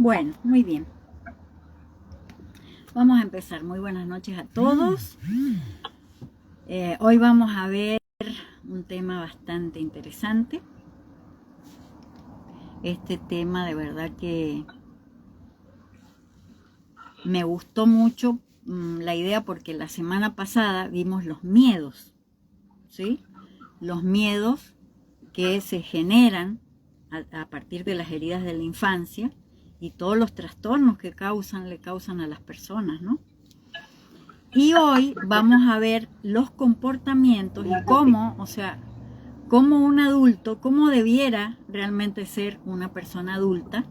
Bueno, muy bien. Vamos a empezar. Muy buenas noches a todos. Hoy vamos a ver un tema bastante interesante. Este tema de verdad que me gustó mucho la idea porque la semana pasada vimos los miedos, ¿sí? Los miedos que se generan a partir de las heridas de la infancia y todos los trastornos que le causan a las personas, ¿no? Y hoy vamos a ver los comportamientos y cómo, cómo un adulto, cómo debiera realmente ser una persona adulta,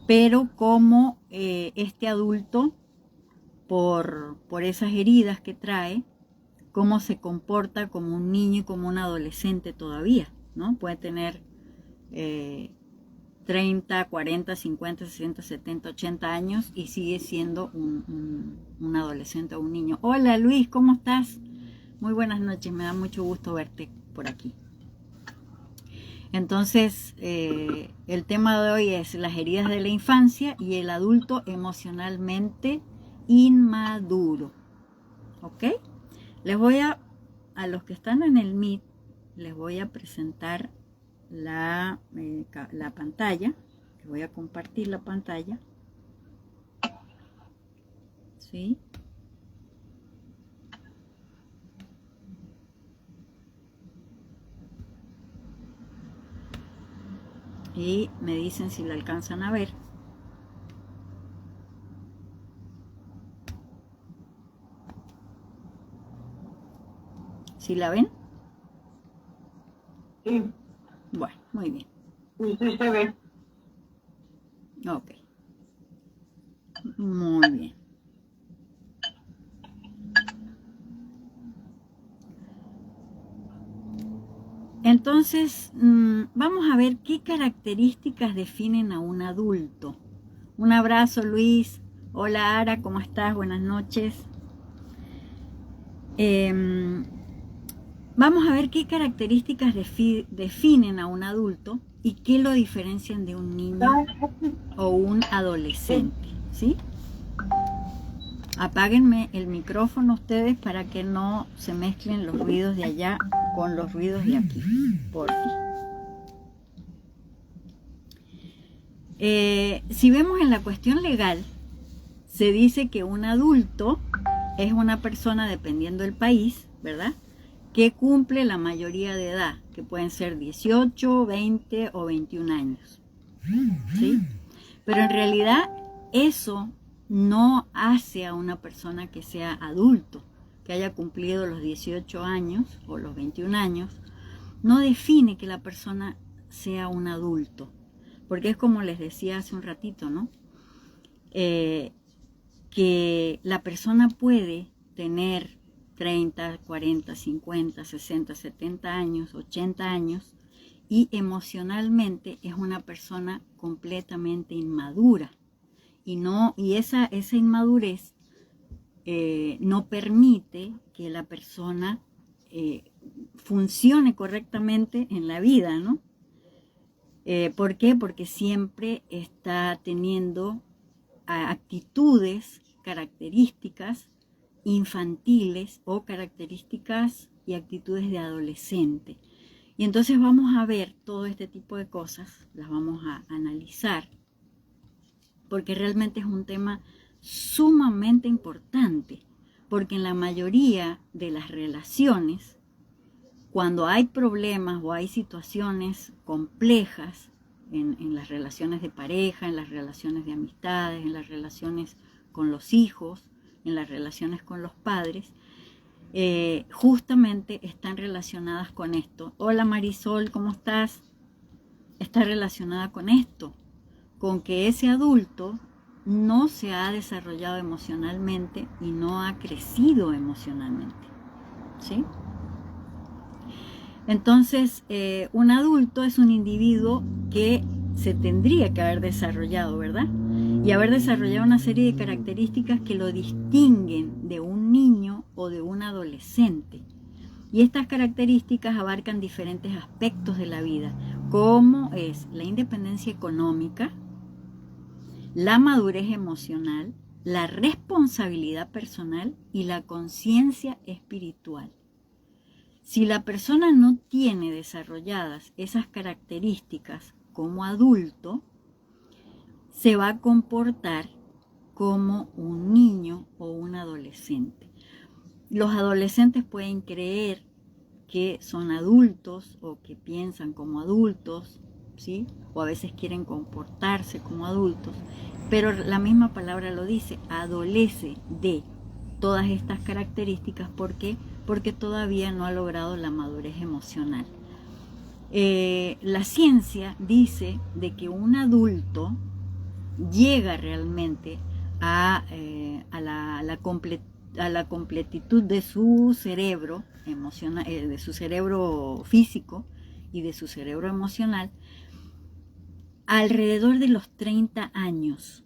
pero cómo este adulto, por esas heridas que trae, cómo se comporta como un niño y como un adolescente todavía, ¿no? Puede tener 30, 40, 50, 60, 70, 80 años y sigue siendo un adolescente o un niño. Hola Luis, ¿cómo estás? Muy buenas noches, me da mucho gusto verte por aquí. Entonces, el tema de hoy es las heridas de la infancia y el adulto emocionalmente inmaduro. ¿Ok? A los que están en el Meet, les voy a presentar la pantalla. Les voy a compartir la pantalla. ¿Sí? Y me dicen si la alcanzan a ver. ¿Sí la ven? Sí. Bueno, muy bien. Sí, se ve. Ok. Muy bien. Entonces, vamos a ver qué características definen a un adulto. Un abrazo, Luis. Hola, Ara, ¿cómo estás? Buenas noches. Vamos a ver qué características definen a un adulto y qué lo diferencian de un niño o un adolescente, ¿sí? Apáguenme el micrófono ustedes para que no se mezclen los ruidos de allá con los ruidos de aquí, por fin. Si vemos en la cuestión legal, se dice que un adulto es una persona, dependiendo del país, ¿verdad?, que cumple la mayoría de edad, que pueden ser 18, 20 o 21 años, ¿sí? Pero en realidad eso no hace a una persona que sea adulto, que haya cumplido los 18 años o los 21 años, no define que la persona sea un adulto, porque es como les decía hace un ratito, ¿no? Que la persona puede tener 30, 40, 50, 60, 70 años, 80 años, y emocionalmente es una persona completamente inmadura. Y esa inmadurez no permite que la persona funcione correctamente en la vida, ¿no? ¿Por qué? Porque siempre está teniendo actitudes, características infantiles o características y actitudes de adolescente. Y entonces vamos a ver todo este tipo de cosas, las vamos a analizar, porque realmente es un tema sumamente importante, porque en la mayoría de las relaciones, cuando hay problemas o hay situaciones complejas en las relaciones de pareja, en las relaciones de amistades, en las relaciones con los hijos, en las relaciones con los padres, justamente están relacionadas con esto. Hola Marisol, ¿cómo estás? Está relacionada con esto, con que ese adulto no se ha desarrollado emocionalmente y no ha crecido emocionalmente, ¿sí? Entonces, un adulto es un individuo que se tendría que haber desarrollado, ¿verdad? Y haber desarrollado una serie de características que lo distinguen de un niño o de un adolescente. Y estas características abarcan diferentes aspectos de la vida, como es la independencia económica, la madurez emocional, la responsabilidad personal y la conciencia espiritual. Si la persona no tiene desarrolladas esas características como adulto, se va a comportar como un niño o un adolescente. Los adolescentes pueden creer que son adultos o que piensan como adultos, ¿sí? O a veces quieren comportarse como adultos, pero la misma palabra lo dice, adolece de todas estas características. ¿Por qué? Porque todavía no ha logrado la madurez emocional. La ciencia dice de que un adulto llega realmente a la completitud de su cerebro emocional, de su cerebro físico y de su cerebro emocional alrededor de los 30 años,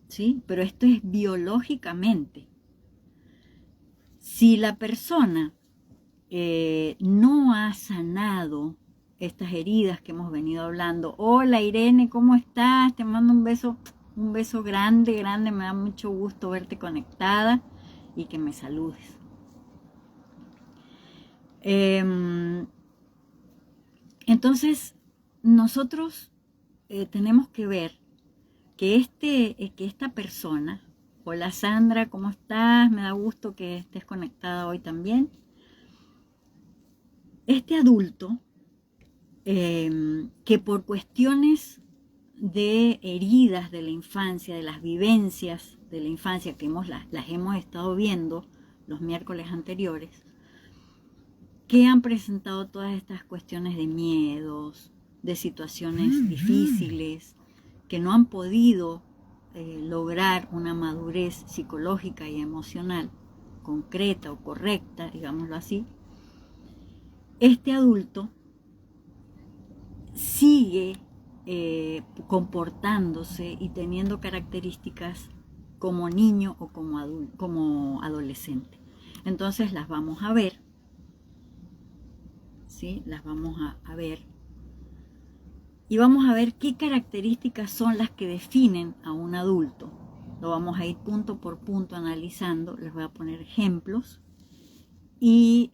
¿sí? Pero esto es biológicamente. Si la persona no ha sanado estas heridas que hemos venido hablando, hola Irene, ¿cómo estás? Te mando un beso grande, grande, me da mucho gusto verte conectada y que me saludes. Entonces, nosotros tenemos que ver que esta persona, hola Sandra, ¿cómo estás? Me da gusto que estés conectada hoy también. Este adulto, que por cuestiones de heridas de la infancia, de las vivencias de la infancia que las hemos estado viendo los miércoles anteriores, que han presentado todas estas cuestiones de miedos, de situaciones difíciles, que no han podido lograr una madurez psicológica y emocional concreta o correcta, digámoslo así. Este adulto sigue comportándose y teniendo características como niño o como adolescente. Entonces las vamos a ver, ¿sí? Las vamos a ver. Y vamos a ver qué características son las que definen a un adulto. Lo vamos a ir punto por punto analizando. Les voy a poner ejemplos. Y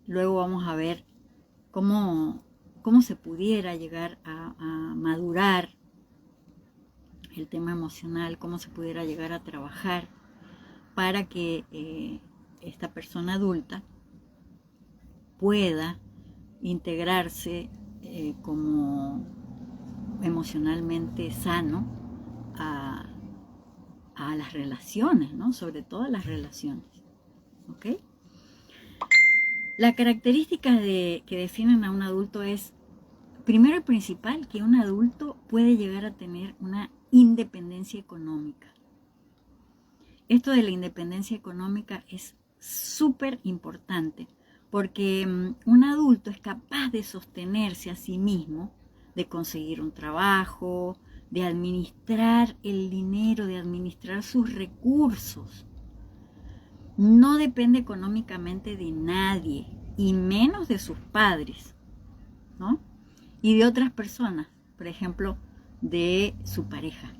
luego vamos a ver cómo se pudiera llegar a madurar el tema emocional, cómo se pudiera llegar a trabajar para que esta persona adulta pueda integrarse como emocionalmente sano a las relaciones, ¿no? Sobre todo a las relaciones, ¿ok? La característica que definen a un adulto es, primero y principal, que un adulto puede llegar a tener una independencia económica. Esto de la independencia económica es súper importante, porque un adulto es capaz de sostenerse a sí mismo, de conseguir un trabajo, de administrar el dinero, de administrar sus recursos. No depende económicamente de nadie, y menos de sus padres, ¿no? Y de otras personas, por ejemplo, de su pareja,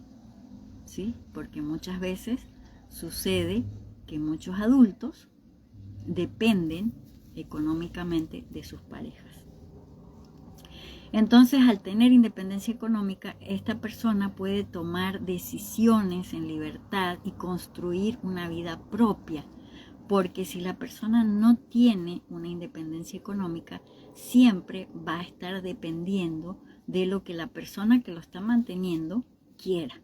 ¿sí? Porque muchas veces sucede que muchos adultos dependen económicamente de sus parejas. Entonces, al tener independencia económica, esta persona puede tomar decisiones en libertad y construir una vida propia, porque si la persona no tiene una independencia económica, siempre va a estar dependiendo de lo que la persona que lo está manteniendo quiera,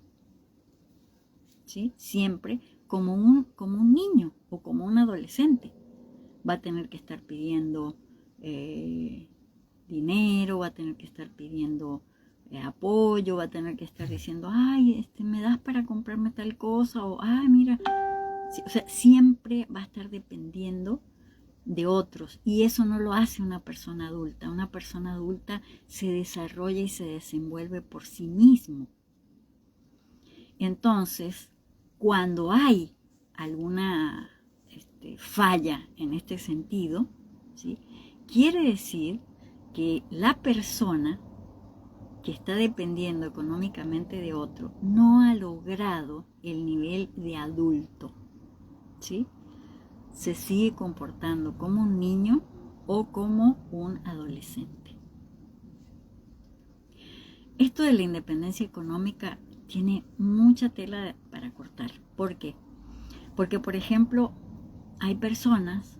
¿sí? Siempre como un niño o como un adolescente. Va a tener que estar pidiendo dinero, va a tener que estar pidiendo apoyo, va a tener que estar diciendo, ay, ¿me das para comprarme tal cosa? O, ay, mira, sí, o sea, siempre va a estar dependiendo de otros, y eso no lo hace una persona adulta. Una persona adulta se desarrolla y se desenvuelve por sí mismo. Entonces, cuando hay alguna falla en este sentido, ¿sí? Quiere decir que la persona que está dependiendo económicamente de otro, no ha logrado el nivel de adulto, ¿sí? Se sigue comportando como un niño o como un adolescente. Esto de la independencia económica tiene mucha tela para cortar. ¿Por qué? Porque, por ejemplo, hay personas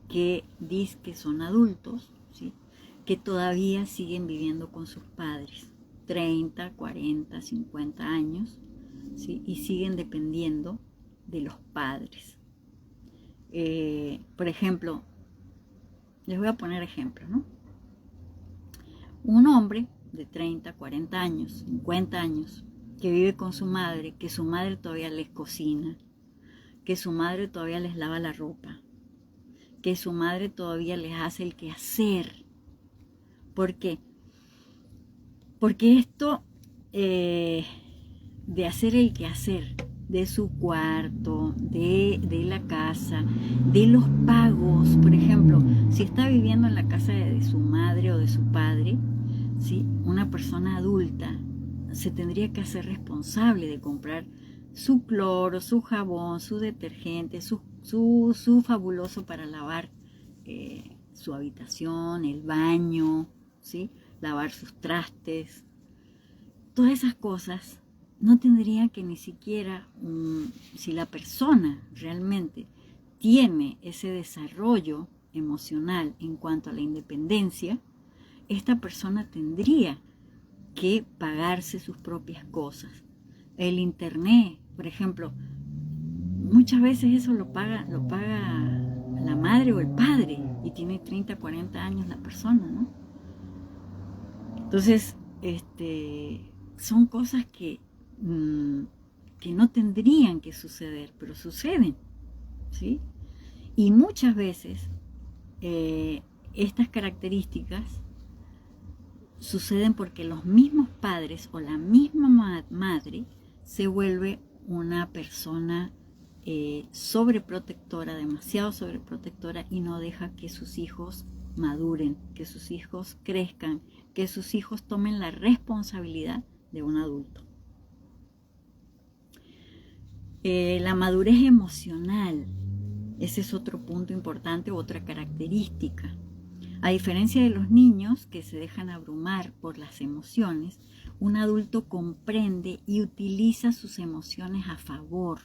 que dicen que son adultos, ¿sí?, que todavía siguen viviendo con sus padres, 30, 40, 50 años, ¿sí?, y siguen dependiendo de los padres. Por ejemplo, les voy a poner ejemplos, ¿no? Un hombre de 30, 40 años, 50 años, que vive con su madre, que su madre todavía les cocina, que su madre todavía les lava la ropa, que su madre todavía les hace el quehacer. ¿Por qué? Porque esto de hacer el quehacer de su cuarto, de la casa, de los pagos, por ejemplo, si está viviendo en la casa de su madre o de su padre, ¿sí?, una persona adulta se tendría que hacer responsable de comprar su cloro, su jabón, su detergente, su fabuloso para lavar su habitación, el baño, ¿sí?, lavar sus trastes. Todas esas cosas no tendría que ni siquiera, si la persona realmente tiene ese desarrollo emocional en cuanto a la independencia, esta persona tendría que pagarse sus propias cosas. El internet, por ejemplo, muchas veces eso lo paga la madre o el padre, y tiene 30, 40 años la persona, ¿no? Entonces, son cosas que no tendrían que suceder, pero suceden, ¿sí? Y muchas veces estas características suceden porque los mismos padres o la misma madre se vuelve una persona sobreprotectora, demasiado sobreprotectora, y no deja que sus hijos maduren, que sus hijos crezcan, que sus hijos tomen la responsabilidad de un adulto. La madurez emocional, ese es otro punto importante, otra característica. A diferencia de los niños que se dejan abrumar por las emociones, un adulto comprende y utiliza sus emociones a favor.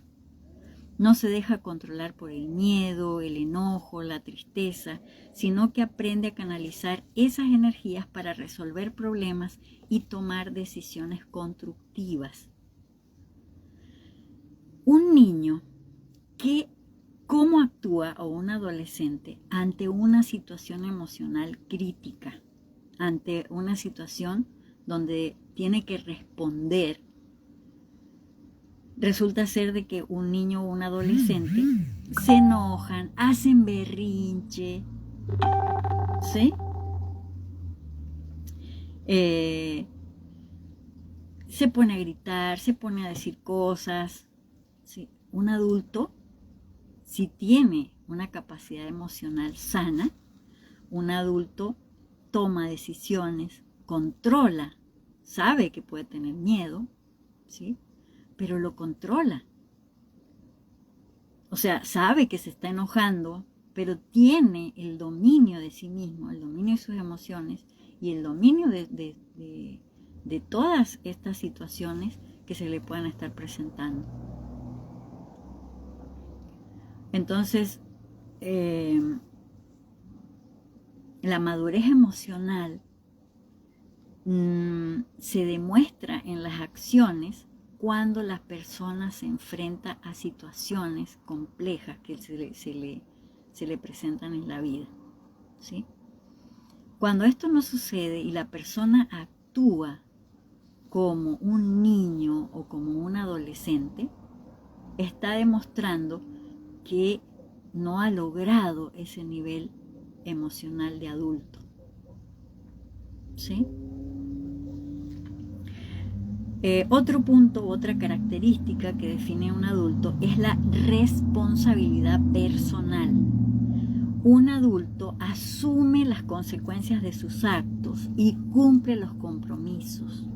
No se deja controlar por el miedo, el enojo, la tristeza, sino que aprende a canalizar esas energías para resolver problemas y tomar decisiones constructivas. Un niño ¿cómo actúa, o un adolescente, ante una situación emocional crítica, ante una situación donde tiene que responder? Resulta ser de que un niño o un adolescente se enojan, hacen berrinche, ¿sí? Se pone a gritar, se pone a decir cosas, ¿sí? Un adulto, si tiene una capacidad emocional sana, un adulto toma decisiones, controla, sabe que puede tener miedo, ¿sí?, pero lo controla. O sea, sabe que se está enojando, pero tiene el dominio de sí mismo, el dominio de sus emociones y el dominio de todas estas situaciones que se le puedan estar presentando. Entonces, la madurez emocional se demuestra en las acciones cuando la persona se enfrenta a situaciones complejas que se le presentan en la vida, ¿sí? Cuando esto no sucede y la persona actúa como un niño o como un adolescente, está demostrando que no ha logrado ese nivel emocional de adulto, ¿sí? Otro punto, otra característica que define a un adulto es la responsabilidad personal. un adulto asume las consecuencias de sus actos y cumple los compromisos.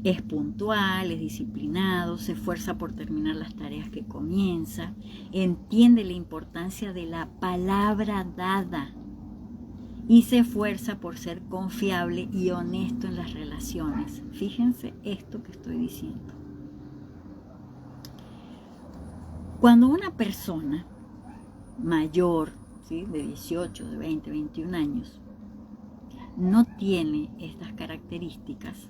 Es puntual, es disciplinado, se esfuerza por terminar las tareas que comienza, entiende la importancia de la palabra dada y se esfuerza por ser confiable y honesto en las relaciones. Fíjense esto que estoy diciendo. Cuando una persona mayor, ¿sí?, de 18, de 20, 21 años, no tiene estas características,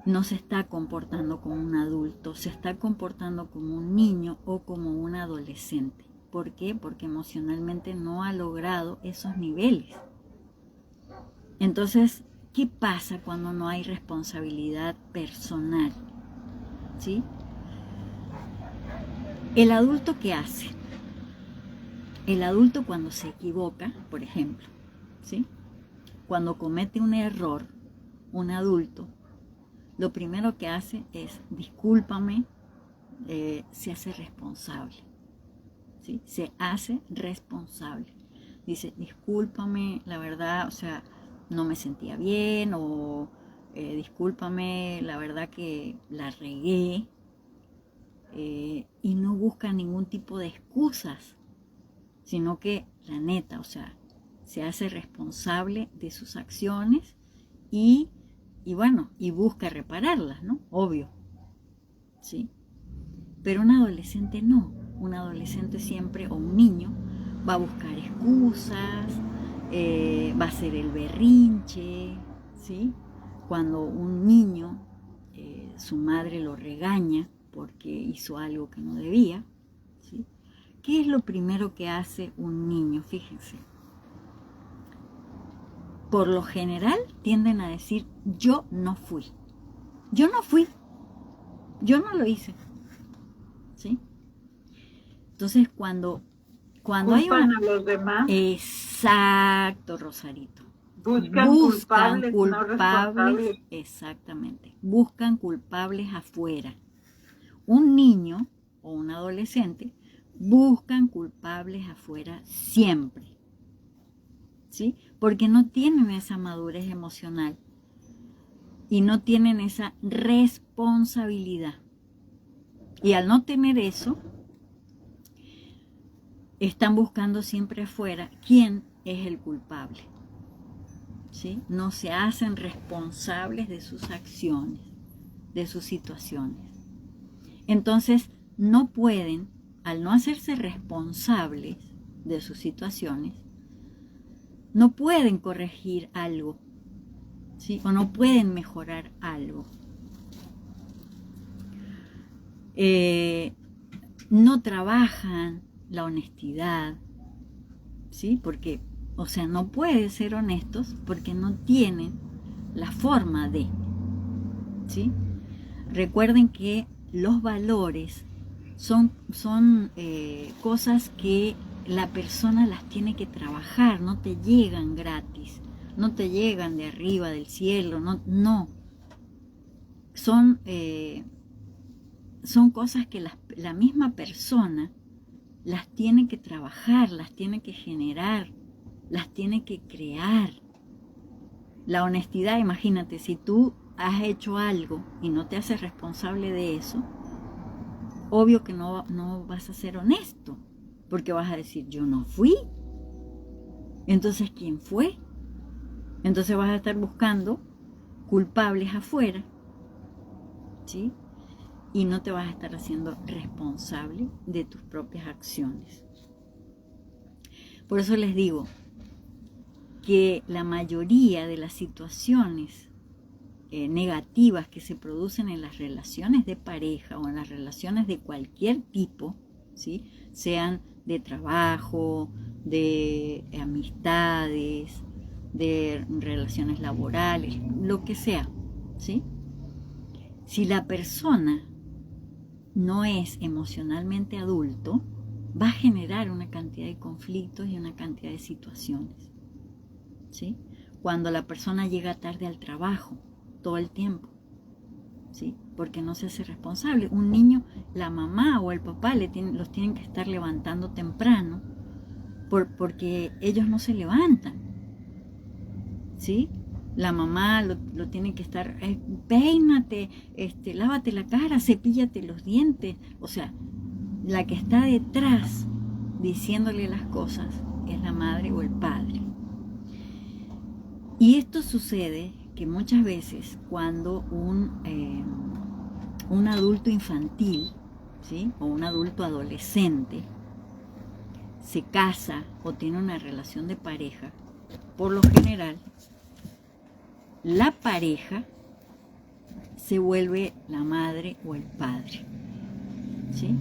no se está comportando como un adulto, se está comportando como un niño o como un adolescente. ¿Por qué? Porque emocionalmente no ha logrado esos niveles. Entonces, ¿qué pasa cuando no hay responsabilidad personal? ¿Sí? ¿El adulto qué hace? El adulto cuando se equivoca, por ejemplo, ¿sí?, cuando comete un error, un adulto, lo primero que hace es, discúlpame, se hace responsable, ¿sí? Se hace responsable. Dice, discúlpame, la verdad, o sea, no me sentía bien, o discúlpame, la verdad que la regué, y no busca ningún tipo de excusas, sino que la neta, o sea, se hace responsable de sus acciones y bueno, y busca repararlas, ¿no? Obvio, ¿sí? Pero un adolescente no. Un adolescente siempre, o un niño, va a buscar excusas, va a hacer el berrinche, ¿sí? Cuando un niño, su madre lo regaña porque hizo algo que no debía, ¿sí? ¿Qué es lo primero que hace un niño? Fíjense. Por lo general tienden a decir, yo no fui, yo no fui, yo no lo hice, ¿sí? Entonces cuando hay una... a los demás. Exacto, Rosarito. Buscan culpables, no responsables. Exactamente, buscan culpables afuera. Un niño o un adolescente buscan culpables afuera siempre, ¿sí? Porque no tienen esa madurez emocional y no tienen esa responsabilidad. Y al no tener eso, están buscando siempre afuera quién es el culpable, ¿sí? No se hacen responsables de sus acciones, de sus situaciones. Entonces, no pueden, al no hacerse responsables de sus situaciones, no pueden corregir algo, ¿sí? O no pueden mejorar algo. No trabajan la honestidad, ¿sí? Porque, o sea, no pueden ser honestos porque no tienen la forma de, ¿sí? Recuerden que los valores son cosas que la persona las tiene que trabajar, no te llegan gratis, no te llegan de arriba del cielo, no. Son cosas que la misma persona las tiene que trabajar, las tiene que generar, las tiene que crear. La honestidad, imagínate, si tú has hecho algo y no te haces responsable de eso, obvio que no vas a ser honesto, porque vas a decir, yo no fui. Entonces, ¿quién fue? Entonces vas a estar buscando culpables afuera, ¿sí? Y no te vas a estar haciendo responsable de tus propias acciones. Por eso les digo que la mayoría de las situaciones negativas que se producen en las relaciones de pareja o en las relaciones de cualquier tipo, ¿sí?, sean de trabajo, de amistades, de relaciones laborales, lo que sea, ¿sí? Si la persona no es emocionalmente adulto, va a generar una cantidad de conflictos y una cantidad de situaciones, ¿sí? Cuando la persona llega tarde al trabajo, todo el tiempo, ¿sí? Porque no se hace responsable. Un niño, la mamá o el papá los tienen que estar levantando temprano porque ellos no se levantan, ¿sí? La mamá lo tiene que estar, peínate, lávate la cara, cepíllate los dientes. O sea, la que está detrás diciéndole las cosas es la madre o el padre. Y esto sucede que muchas veces cuando un adulto infantil, ¿sí? O un adulto adolescente se casa o tiene una relación de pareja, por lo general la pareja se vuelve la madre o el padre, ¿sí?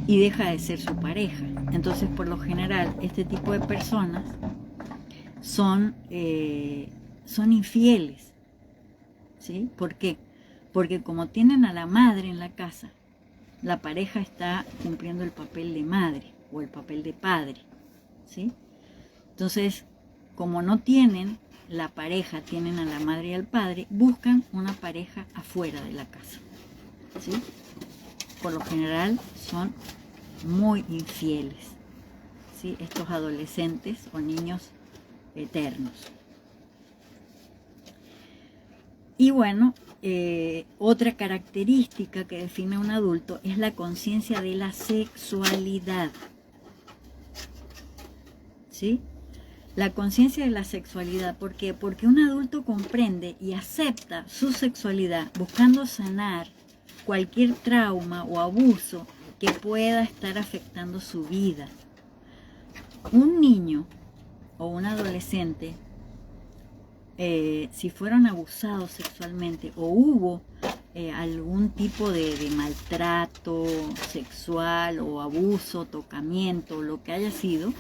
Y deja de ser su pareja. Entonces, por lo general, este tipo de personas son infieles, ¿sí? ¿Por qué? Porque como tienen a la madre en la casa, la pareja está cumpliendo el papel de madre o el papel de padre, ¿sí? Entonces, como no tienen la pareja, tienen a la madre y al padre, buscan una pareja afuera de la casa, ¿sí? Por lo general son muy infieles, ¿sí? Estos adolescentes o niños eternos. Y bueno, otra característica que define a un adulto es la conciencia de la sexualidad, ¿sí? La conciencia de la sexualidad, ¿por qué? Porque un adulto comprende y acepta su sexualidad buscando sanar cualquier trauma o abuso que pueda estar afectando su vida. Un niño o un adolescente, si fueron abusados sexualmente o hubo algún tipo de maltrato sexual o abuso, tocamiento, lo que haya sido,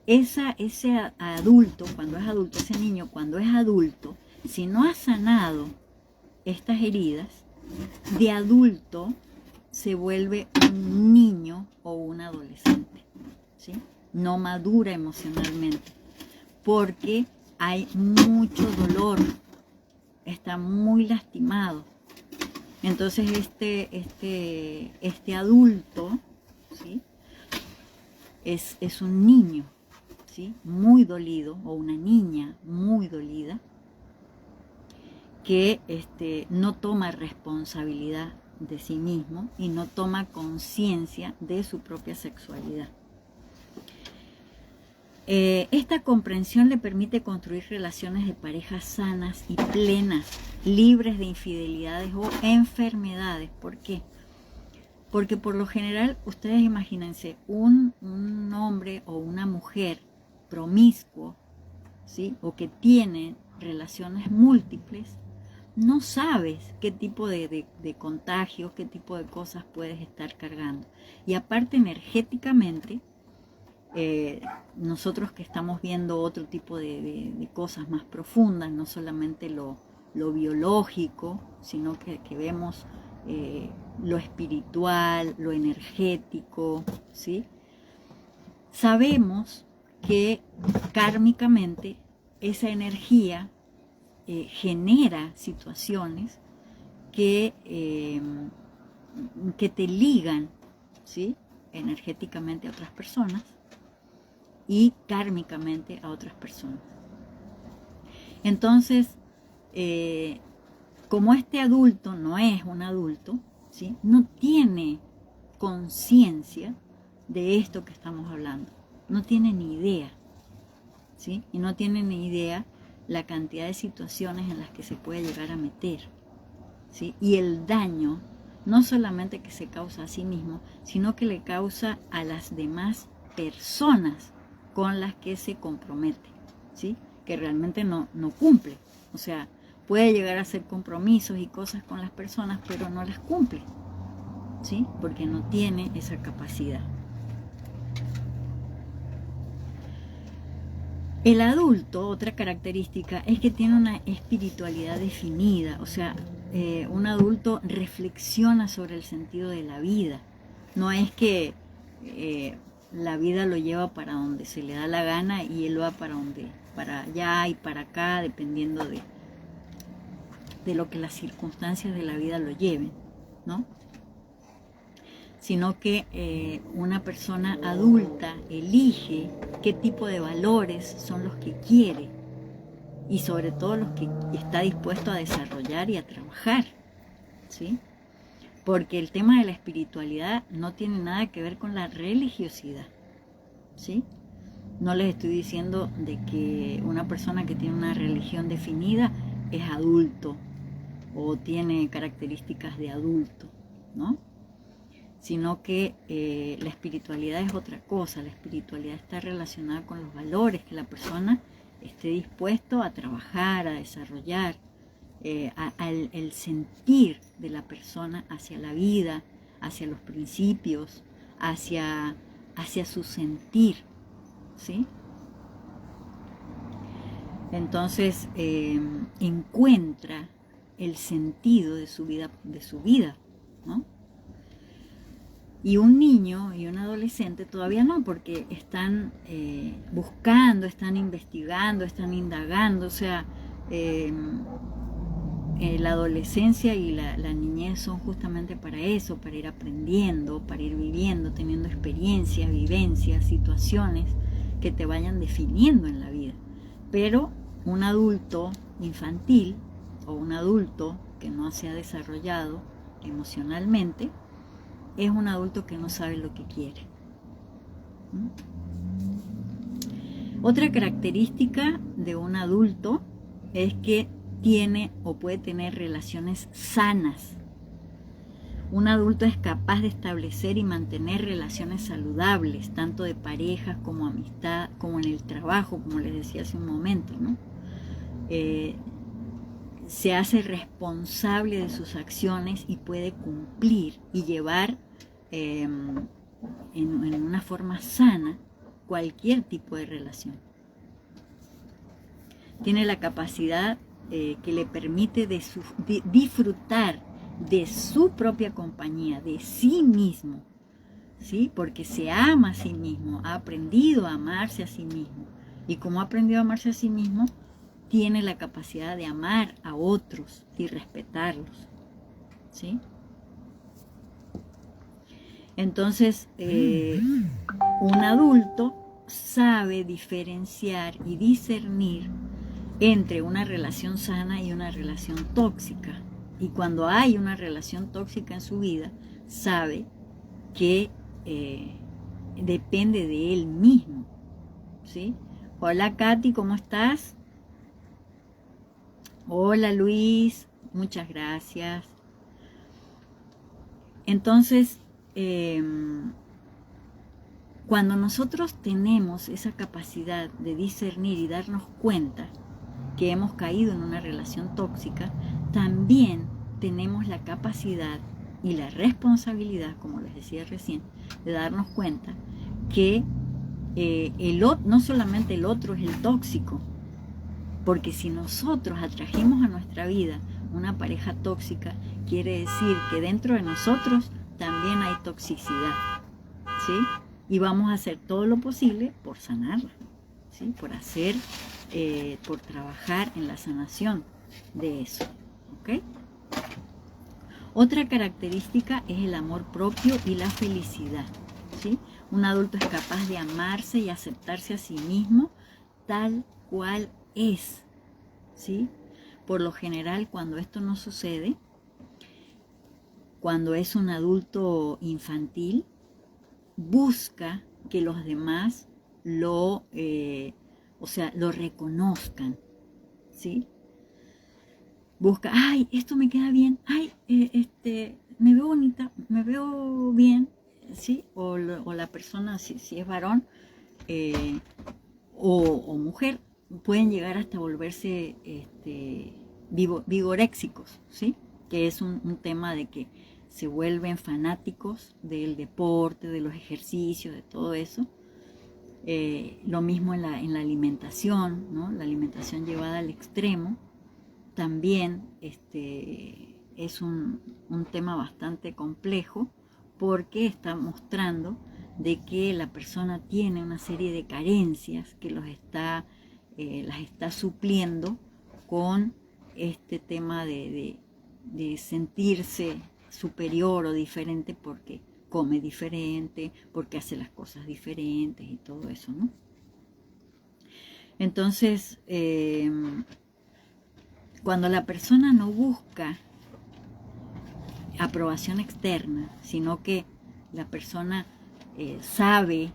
ese adulto, cuando es adulto, ese niño cuando es adulto, si no ha sanado estas heridas, de adulto se vuelve un niño o un adolescente, ¿sí? No madura emocionalmente, porque hay mucho dolor, está muy lastimado. Entonces este adulto, ¿sí? es un niño, ¿sí? Muy dolido, o una niña muy dolida, que no toma responsabilidad de sí mismo y no toma conciencia de su propia sexualidad. Esta comprensión le permite construir relaciones de pareja sanas y plenas, libres de infidelidades o enfermedades. ¿Por qué? Porque por lo general, ustedes imagínense, un hombre o una mujer promiscuo, ¿sí? O que tiene relaciones múltiples, no sabes qué tipo de contagios, qué tipo de cosas puedes estar cargando. Y aparte energéticamente, nosotros que estamos viendo otro tipo de cosas más profundas, no solamente lo biológico, sino que vemos lo espiritual, lo energético, ¿sí? Sabemos que kármicamente esa energía genera situaciones que te ligan, ¿sí? Energéticamente a otras personas y kármicamente a otras personas. Entonces, como este adulto no es un adulto, ¿sí? No tiene conciencia de esto que estamos hablando, no tiene ni idea, ¿sí? Y no tiene ni idea la cantidad de situaciones en las que se puede llegar a meter, ¿sí? Y el daño no solamente que se causa a sí mismo, sino que le causa a las demás personas con las que se compromete, ¿sí? Que realmente no cumple. O sea, puede llegar a hacer compromisos y cosas con las personas, pero no las cumple, ¿sí? Porque no tiene esa capacidad. El adulto, otra característica, es que tiene una espiritualidad definida. O sea, un adulto reflexiona sobre el sentido de la vida. No es que la vida lo lleva para donde se le da la gana y él va para allá y para acá, dependiendo de lo que las circunstancias de la vida lo lleven, ¿no? Sino que una persona adulta elige qué tipo de valores son los que quiere y sobre todo los que está dispuesto a desarrollar y a trabajar, ¿sí? Porque el tema de la espiritualidad no tiene nada que ver con la religiosidad, ¿sí? No les estoy diciendo de que una persona que tiene una religión definida es adulto o tiene características de adulto, ¿no? Sino que la espiritualidad es otra cosa. La espiritualidad está relacionada con los valores que la persona esté dispuesto a trabajar, a desarrollar, el sentir de la persona hacia la vida, hacia los principios, hacia su sentir, ¿sí? Entonces encuentra el sentido de su vida, ¿no? Y un niño y un adolescente todavía no, porque están buscando, están investigando, están indagando. O sea, la adolescencia y la niñez son justamente para eso, para ir aprendiendo, para ir viviendo, teniendo experiencias, vivencias, situaciones que te vayan definiendo en la vida. Pero un adulto infantil o un adulto que no se ha desarrollado emocionalmente es un adulto que no sabe lo que quiere. Otra característica de un adulto es que tiene o puede tener relaciones sanas. Un adulto es capaz de establecer y mantener relaciones saludables, tanto de parejas como amistad, como en el trabajo, como les decía hace un momento, ¿no? Se hace responsable de sus acciones y puede cumplir y llevar en una forma sana cualquier tipo de relación. Tiene la capacidad que le permite disfrutar de su propia compañía, de sí mismo, ¿sí? Porque se ama a sí mismo, ha aprendido a amarse a sí mismo. Y como ha aprendido a amarse a sí mismo, tiene la capacidad de amar a otros y respetarlos, ¿sí? Entonces, un adulto sabe diferenciar y discernir entre una relación sana y una relación tóxica. Y cuando hay una relación tóxica en su vida, sabe que depende de él mismo, ¿sí? Hola Katy, ¿cómo estás? Hola Luis, muchas gracias. Entonces, cuando nosotros tenemos esa capacidad de discernir y darnos cuenta que hemos caído en una relación tóxica, también tenemos la capacidad y la responsabilidad, como les decía recién, de darnos cuenta que no solamente el otro es el tóxico, porque si nosotros atrajimos a nuestra vida una pareja tóxica, quiere decir que dentro de nosotros también hay toxicidad, ¿sí? Y vamos a hacer todo lo posible por sanarla, ¿sí? Por trabajar en la sanación de eso, ¿ok? Otra característica es el amor propio y la felicidad, ¿sí? Un adulto es capaz de amarse y aceptarse a sí mismo tal cual es, ¿sí? Por lo general, cuando esto no sucede, cuando es un adulto infantil, busca que los demás lo reconozcan, ¿sí? Busca, ay, esto me queda bien, ay, me veo bonita, me veo bien, ¿sí? O la persona, si es varón o mujer, pueden llegar hasta volverse vigoréxicos, ¿sí? Que es un tema de que se vuelven fanáticos del deporte, de los ejercicios, de todo eso. Lo mismo en la alimentación, ¿no? La alimentación llevada al extremo también es un tema bastante complejo, porque está mostrando de que la persona tiene una serie de carencias que las está supliendo con este tema de sentirse superior o diferente porque come diferente, porque hace las cosas diferentes y todo eso, ¿no? Entonces, cuando la persona no busca aprobación externa, sino que la persona sabe,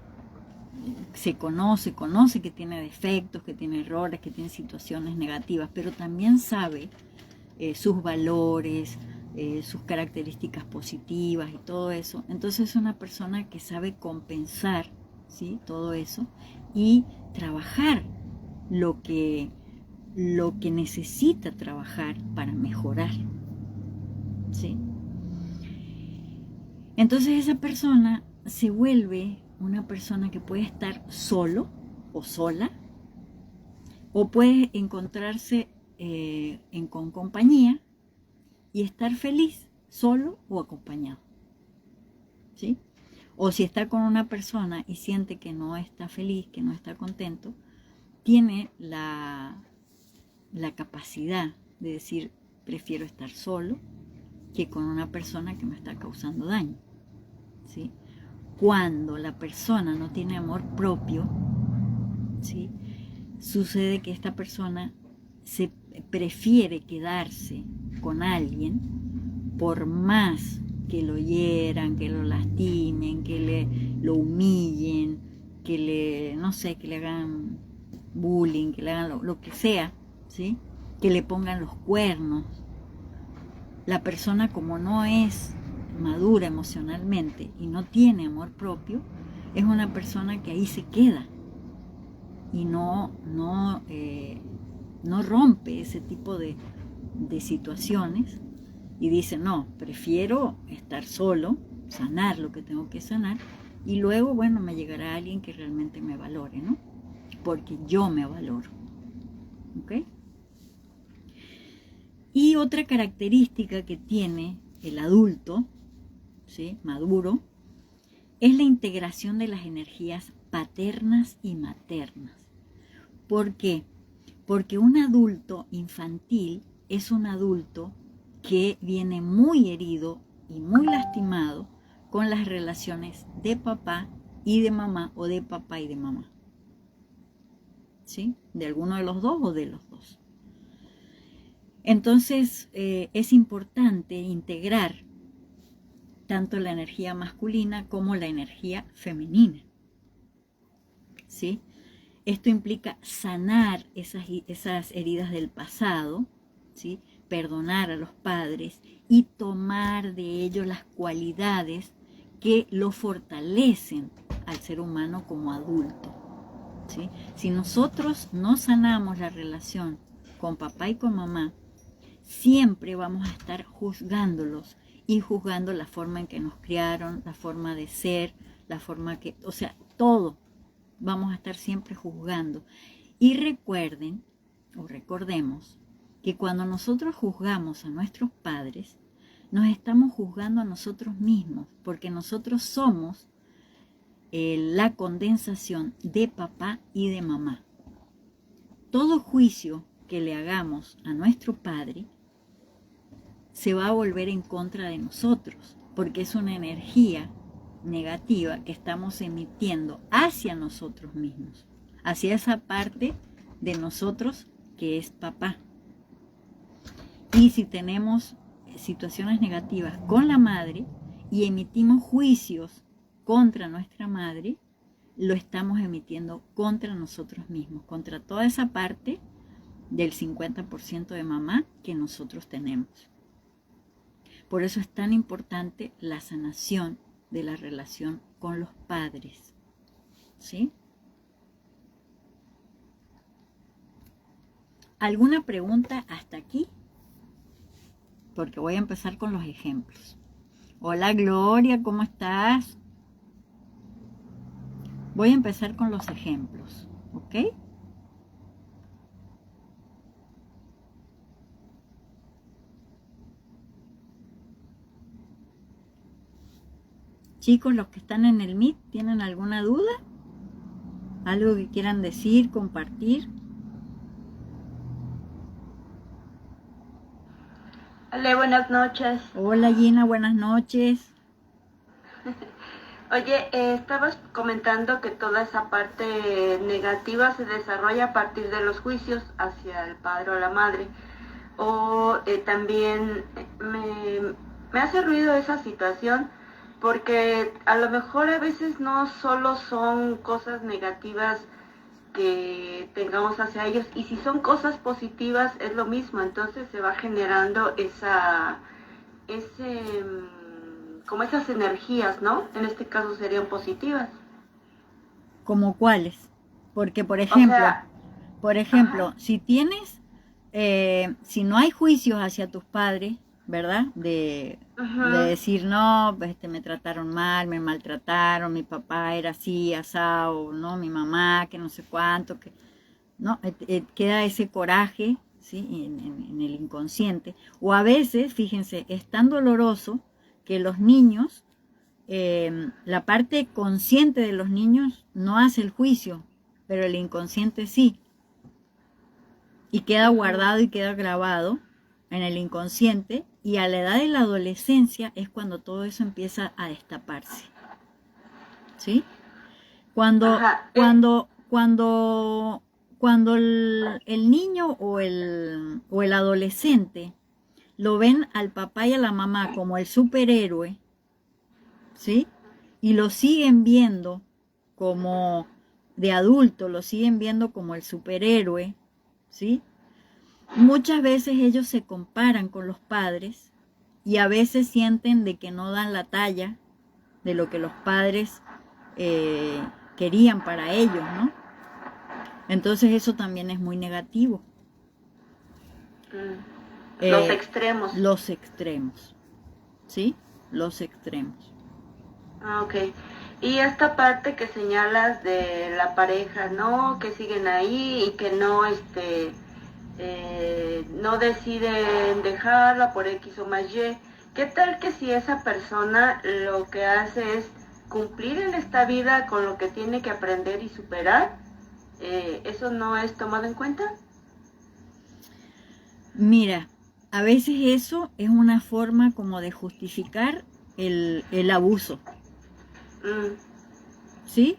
se conoce que tiene defectos, que tiene errores, que tiene situaciones negativas, pero también sabe sus valores, sus características positivas y todo eso. Entonces es una persona que sabe compensar, ¿sí?, todo eso y trabajar lo que necesita trabajar para mejorar, ¿sí? Entonces esa persona se vuelve una persona que puede estar solo o sola, o puede encontrarse con compañía y estar feliz solo o acompañado, ¿sí? O si está con una persona y siente que no está feliz, que no está contento, tiene la capacidad de decir: prefiero estar solo que con una persona que me está causando daño, ¿sí? Cuando la persona no tiene amor propio, ¿sí?, sucede que esta persona se prefiere quedarse con alguien por más que lo hieran, que lo lastimen, que lo humillen, que le hagan bullying, que le hagan lo que sea, ¿sí?, que le pongan los cuernos. La persona, como no es madura emocionalmente y no tiene amor propio, es una persona que ahí se queda y no rompe ese tipo de situaciones y dice: no, prefiero estar solo, sanar lo que tengo que sanar, y luego, bueno, me llegará alguien que realmente me valore, ¿no? Porque yo me valoro, ¿ok? Y otra característica que tiene el adulto, ¿sí?, maduro, es la integración de las energías paternas y maternas. ¿Por qué? Porque un adulto infantil es un adulto que viene muy herido y muy lastimado con las relaciones de papá y de mamá, o de papá y de mamá, ¿sí?, de alguno de los dos o de los dos. Entonces es importante integrar tanto la energía masculina como la energía femenina, ¿sí? Esto implica sanar esas heridas del pasado, ¿sí?, perdonar a los padres y tomar de ellos las cualidades que lo fortalecen al ser humano como adulto, ¿sí? Si nosotros no sanamos la relación con papá y con mamá, siempre vamos a estar juzgándolos y juzgando la forma en que nos criaron, la forma de ser, la forma que, o sea, todo vamos a estar siempre juzgando. Y recuerden, o recordemos, que cuando nosotros juzgamos a nuestros padres, nos estamos juzgando a nosotros mismos, porque nosotros somos la condensación de papá y de mamá. Todo juicio que le hagamos a nuestro padre se va a volver en contra de nosotros, porque es una energía negativa que estamos emitiendo hacia nosotros mismos, hacia esa parte de nosotros que es papá. Y si tenemos situaciones negativas con la madre y emitimos juicios contra nuestra madre, lo estamos emitiendo contra nosotros mismos, contra toda esa parte del 50% de mamá que nosotros tenemos. Por eso es tan importante la sanación de la relación con los padres, ¿sí? ¿Alguna pregunta hasta aquí? Porque voy a empezar con los ejemplos. Hola Gloria, ¿cómo estás? Voy a empezar con los ejemplos, ¿ok? Chicos, los que están en el Meet, ¿tienen alguna duda? ¿Algo que quieran decir, compartir? Hola, buenas noches. Hola Gina, buenas noches. Oye, estabas comentando que toda esa parte negativa se desarrolla a partir de los juicios hacia el padre o la madre. O también me hace ruido esa situación porque a lo mejor a veces no solo son cosas negativas que tengamos hacia ellos, y si son cosas positivas es lo mismo, entonces se va generando como esas energías, ¿no? En este caso serían positivas. ¿Como cuáles? Porque, O sea, por ejemplo, ajá, si tienes, si no hay juicios hacia tus padres, ¿verdad? De ajá, decir, no, pues, me trataron mal, me maltrataron, mi papá era así, asado, no, mi mamá, que no sé cuánto, que, no, queda ese coraje, ¿sí? En el inconsciente. O a veces, fíjense, es tan doloroso que los niños, la parte consciente de los niños no hace el juicio, pero el inconsciente sí. Y queda ajá, guardado y queda grabado en el inconsciente. Y a la edad de la adolescencia es cuando todo eso empieza a destaparse. ¿Sí? Cuando, ajá, cuando, cuando, cuando el niño o el adolescente lo ven al papá y a la mamá como el superhéroe, ¿sí? Y lo siguen viendo como de adulto, lo siguen viendo como el superhéroe, ¿sí? Muchas veces ellos se comparan con los padres y a veces sienten de que no dan la talla de lo que los padres querían para ellos, ¿no? Entonces eso también es muy negativo. los Eh, extremos. los extremos, ¿sí? Los extremos. Ah, ok. Y esta parte que señalas de la pareja, ¿no? Que siguen ahí y que no, no deciden dejarla por X o más Y. ¿Qué tal que si esa persona lo que hace es cumplir en esta vida con lo que tiene que aprender y superar? ¿Eso no es tomado en cuenta? Mira, a veces eso es una forma como de justificar el abuso, Mm, ¿sí?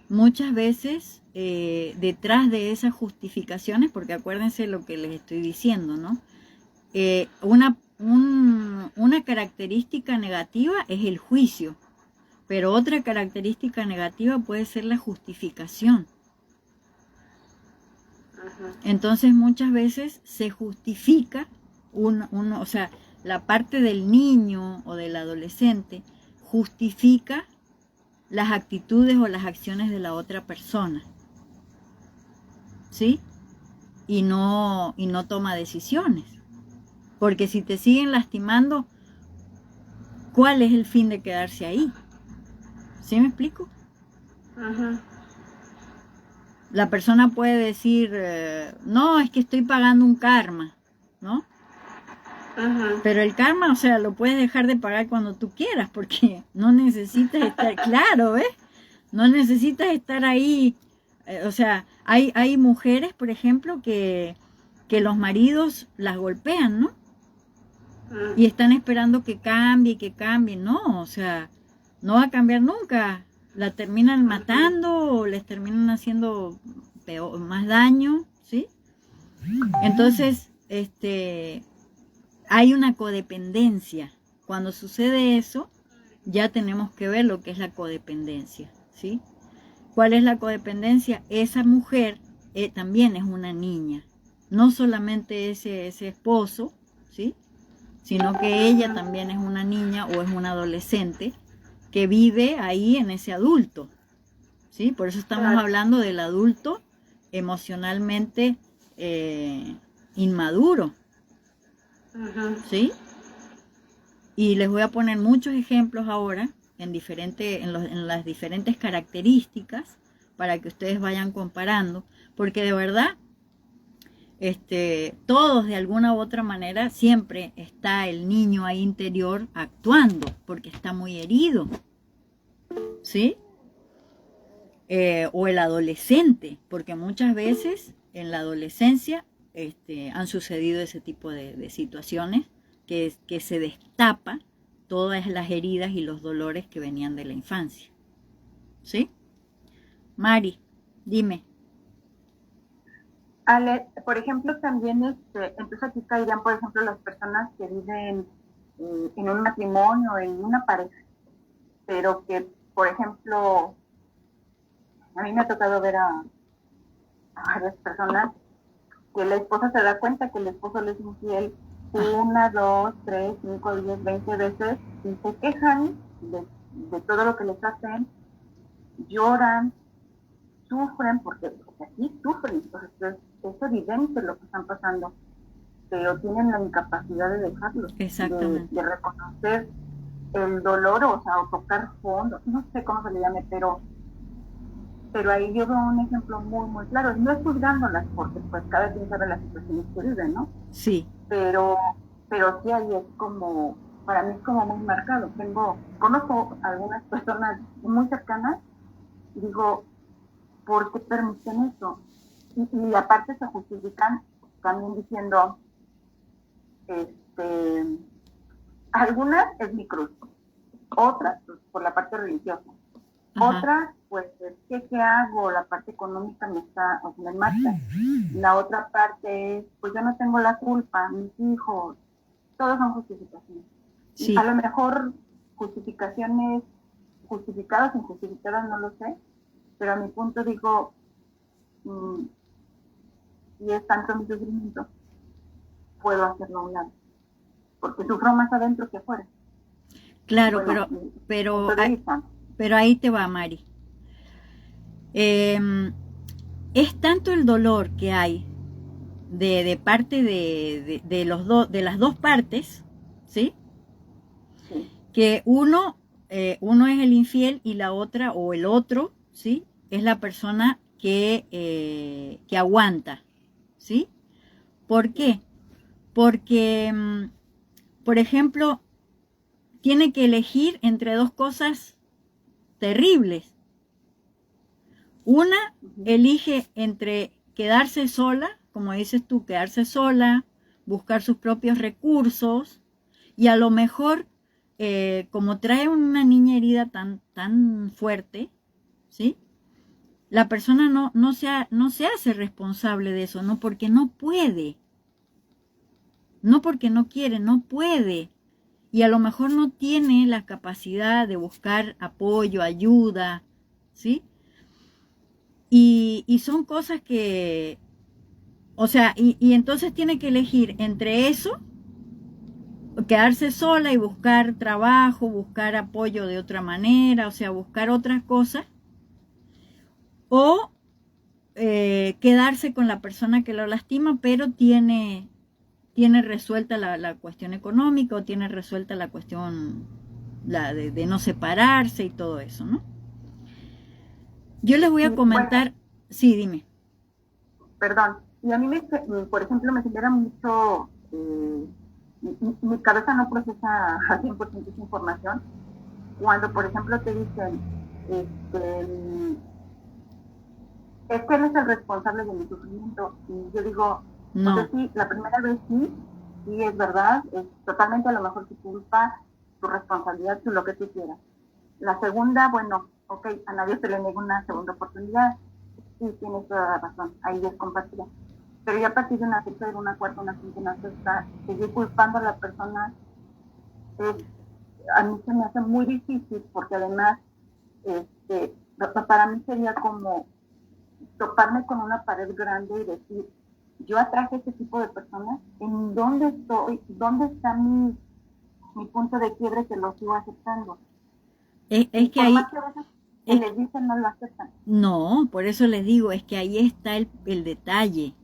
Muchas veces detrás de esas justificaciones, porque acuérdense lo que les estoy diciendo, ¿no? Una característica negativa es el juicio, pero otra característica negativa puede ser la justificación. ujú, Entonces muchas veces se justifica, o sea, la parte del niño o del adolescente justifica las actitudes o las acciones de la otra persona, ¿sí? Y no toma decisiones. Porque si te siguen lastimando, ¿cuál es el fin de quedarse ahí? ¿Sí me explico? ujú, La persona puede decir, no, es que estoy pagando un karma, ¿no? ujú. Pero el karma, o sea, lo puedes dejar de pagar cuando tú quieras, porque no necesitas estar, claro, ¿ves? No necesitas estar ahí. O sea, hay mujeres, por ejemplo, que los maridos las golpean, ¿no? Y Mm, están esperando que cambie, no, o sea, no va a cambiar nunca. La terminan ujú. matando o les terminan haciendo peor, más daño, ¿sí? Entonces, hay una codependencia. Cuando sucede eso, ya tenemos que ver lo que es la codependencia, ¿sí? ¿Cuál es la codependencia? Esa mujer también es una niña, no solamente ese esposo, ¿sí? Sino que ella también es una niña o es una adolescente que vive ahí en ese adulto, ¿sí? Por eso estamos Claro. hablando del adulto emocionalmente inmaduro, Ujú. ¿sí? Y les voy a poner muchos ejemplos ahora en las diferentes características para que ustedes vayan comparando, porque de verdad, todos de alguna u otra manera siempre está el niño ahí interior actuando, porque está muy herido, ¿sí? O el adolescente, porque muchas veces en la adolescencia han sucedido ese tipo de situaciones que se destapa todas las heridas y los dolores que venían de la infancia. ¿Sí? Mari, dime. Ale, por ejemplo, también entonces aquí caerían, por ejemplo, las personas que viven en un matrimonio, en una pareja, pero que, por ejemplo, a mí me ha tocado ver a varias personas que la esposa se da cuenta que el esposo le es infiel 1, 2, 3, 5, 10, 20 veces y se quejan de todo lo que les hacen, lloran, sufren, porque sí sufren, entonces es evidente lo que están pasando, pero tienen la incapacidad de dejarlo, de reconocer el dolor, o sea, o tocar fondo, no sé cómo se le llame, pero ahí yo veo un ejemplo muy, muy claro, no es juzgándolas, porque pues cada quien sabe las situaciones que vive, ¿no? Sí. Pero sí ahí es como, para mí es como muy marcado. Conozco algunas personas muy cercanas y digo, ¿por qué permiten eso? Y aparte se justifican también diciendo, algunas es mi cruz, otras pues, por la parte religiosa. Ajá. Otras, pues, ¿qué hago? La parte económica me mata. La otra parte es, pues yo no tengo la culpa, mis hijos, todos son justificaciones. Sí. A lo mejor justificaciones justificadas, injustificadas, no lo sé, pero a mi punto digo, si es tanto mi sufrimiento, puedo hacerlo a un lado, porque sufro más adentro que afuera. Claro, bueno, pero ahí te va, Mari. Es tanto el dolor que hay de parte de las dos partes, ¿sí? Sí. Que uno es el infiel y la otra, o el otro, ¿sí? Es la persona que aguanta, ¿sí? ¿Por qué? Porque, por ejemplo, tiene que elegir entre dos cosas terribles. Una elige entre quedarse sola, como dices tú, quedarse sola, buscar sus propios recursos y a lo mejor, como trae una niña herida tan fuerte, ¿sí? La persona no se hace responsable de eso, no porque no puede, no porque no quiere, no puede. Y a lo mejor no tiene la capacidad de buscar apoyo, ayuda, ¿sí? Y son cosas que, o sea, y entonces tiene que elegir entre eso, quedarse sola y buscar trabajo, buscar apoyo de otra manera, o sea, buscar otras cosas, o quedarse con la persona que lo lastima, pero tiene resuelta la cuestión económica, o tiene resuelta la cuestión de no separarse y todo eso, ¿no? Yo les voy a comentar, bueno, sí, dime. Perdón, y a mí, por ejemplo, me genera mucho, mi cabeza no procesa al 100% esa información, cuando, por ejemplo, te dicen, es que él es el responsable de mi sufrimiento, y yo digo, no. Pues sí, la primera vez sí es verdad, es totalmente a lo mejor tu culpa, tu responsabilidad, lo que tú quieras. La segunda, bueno, ok, a nadie se le niega una segunda oportunidad, sí, tienes toda la razón, ahí es compartida. Pero ya a partir de una tercera, una cuarta, una quinta, una sexta, seguir culpando a la persona, a mí se me hace muy difícil, porque además, para mí sería como toparme con una pared grande y decir, yo atraje a este tipo de personas, ¿en dónde estoy? ¿Dónde está mi punto de quiebre que lo sigo aceptando? Es que ahí... que les dicen no lo aceptan. No, por eso les digo, es que ahí está el detalle,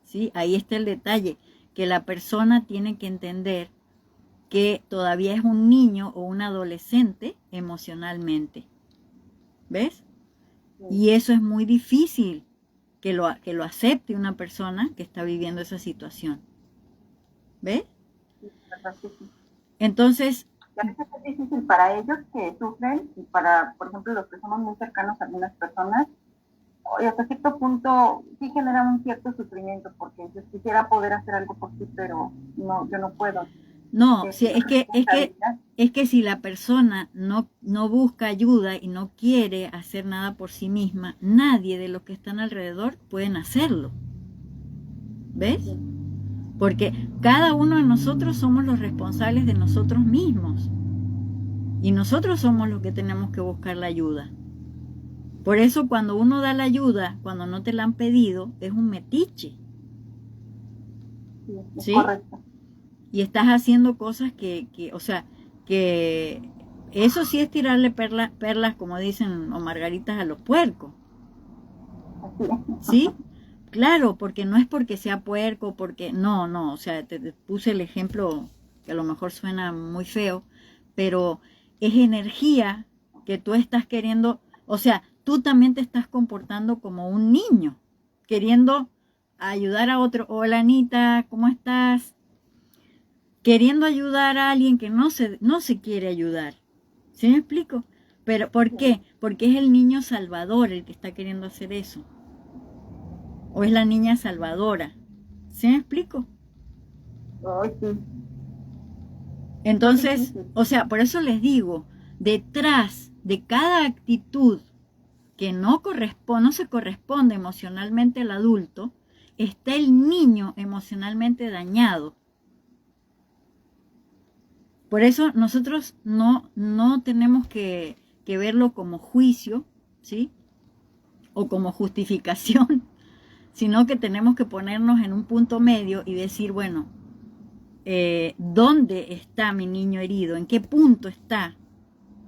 ¿sí? Ahí está el detalle, que la persona tiene que entender que todavía es un niño o un adolescente emocionalmente, ¿ves? Sí. Y eso es muy difícil que lo acepte una persona que está viviendo esa situación, ¿ves? Sí, verdad que sí. Entonces... a veces es difícil para ellos que sufren y para, por ejemplo, los que somos muy cercanos a algunas personas, y hasta cierto punto sí genera un cierto sufrimiento, porque yo quisiera poder hacer algo por ti, pero no, yo no puedo. No, Es sí, una responsabilidad. es que si la persona no busca ayuda y no quiere hacer nada por sí misma, nadie de los que están alrededor pueden hacerlo. ¿Ves? Sí. Porque cada uno de nosotros somos los responsables de nosotros mismos. Y nosotros somos los que tenemos que buscar la ayuda. Por eso cuando uno da la ayuda, cuando no te la han pedido, es un metiche. Sí, es ¿Sí? correcto. Y estás haciendo cosas o sea, que eso sí es tirarle perlas, como dicen, o margaritas a los puercos. Así es. ¿Sí? Claro, porque no es porque sea puerco, porque no, o sea, te puse el ejemplo que a lo mejor suena muy feo, pero es energía que tú estás queriendo, o sea, tú también te estás comportando como un niño, queriendo ayudar a otro. Hola Anita, ¿cómo estás? Queriendo ayudar a alguien que no se quiere ayudar. ¿Sí me explico? Pero ¿por qué? Porque es el niño salvador el que está queriendo hacer eso. O es la niña salvadora. ¿Sí me explico? Ay, sí. Entonces, o sea, por eso les digo, detrás de cada actitud que no se corresponde emocionalmente al adulto, está el niño emocionalmente dañado. Por eso nosotros no tenemos que verlo como juicio, ¿sí? O como justificación, sino que tenemos que ponernos en un punto medio y decir, bueno, ¿dónde está mi niño herido? ¿En qué punto está?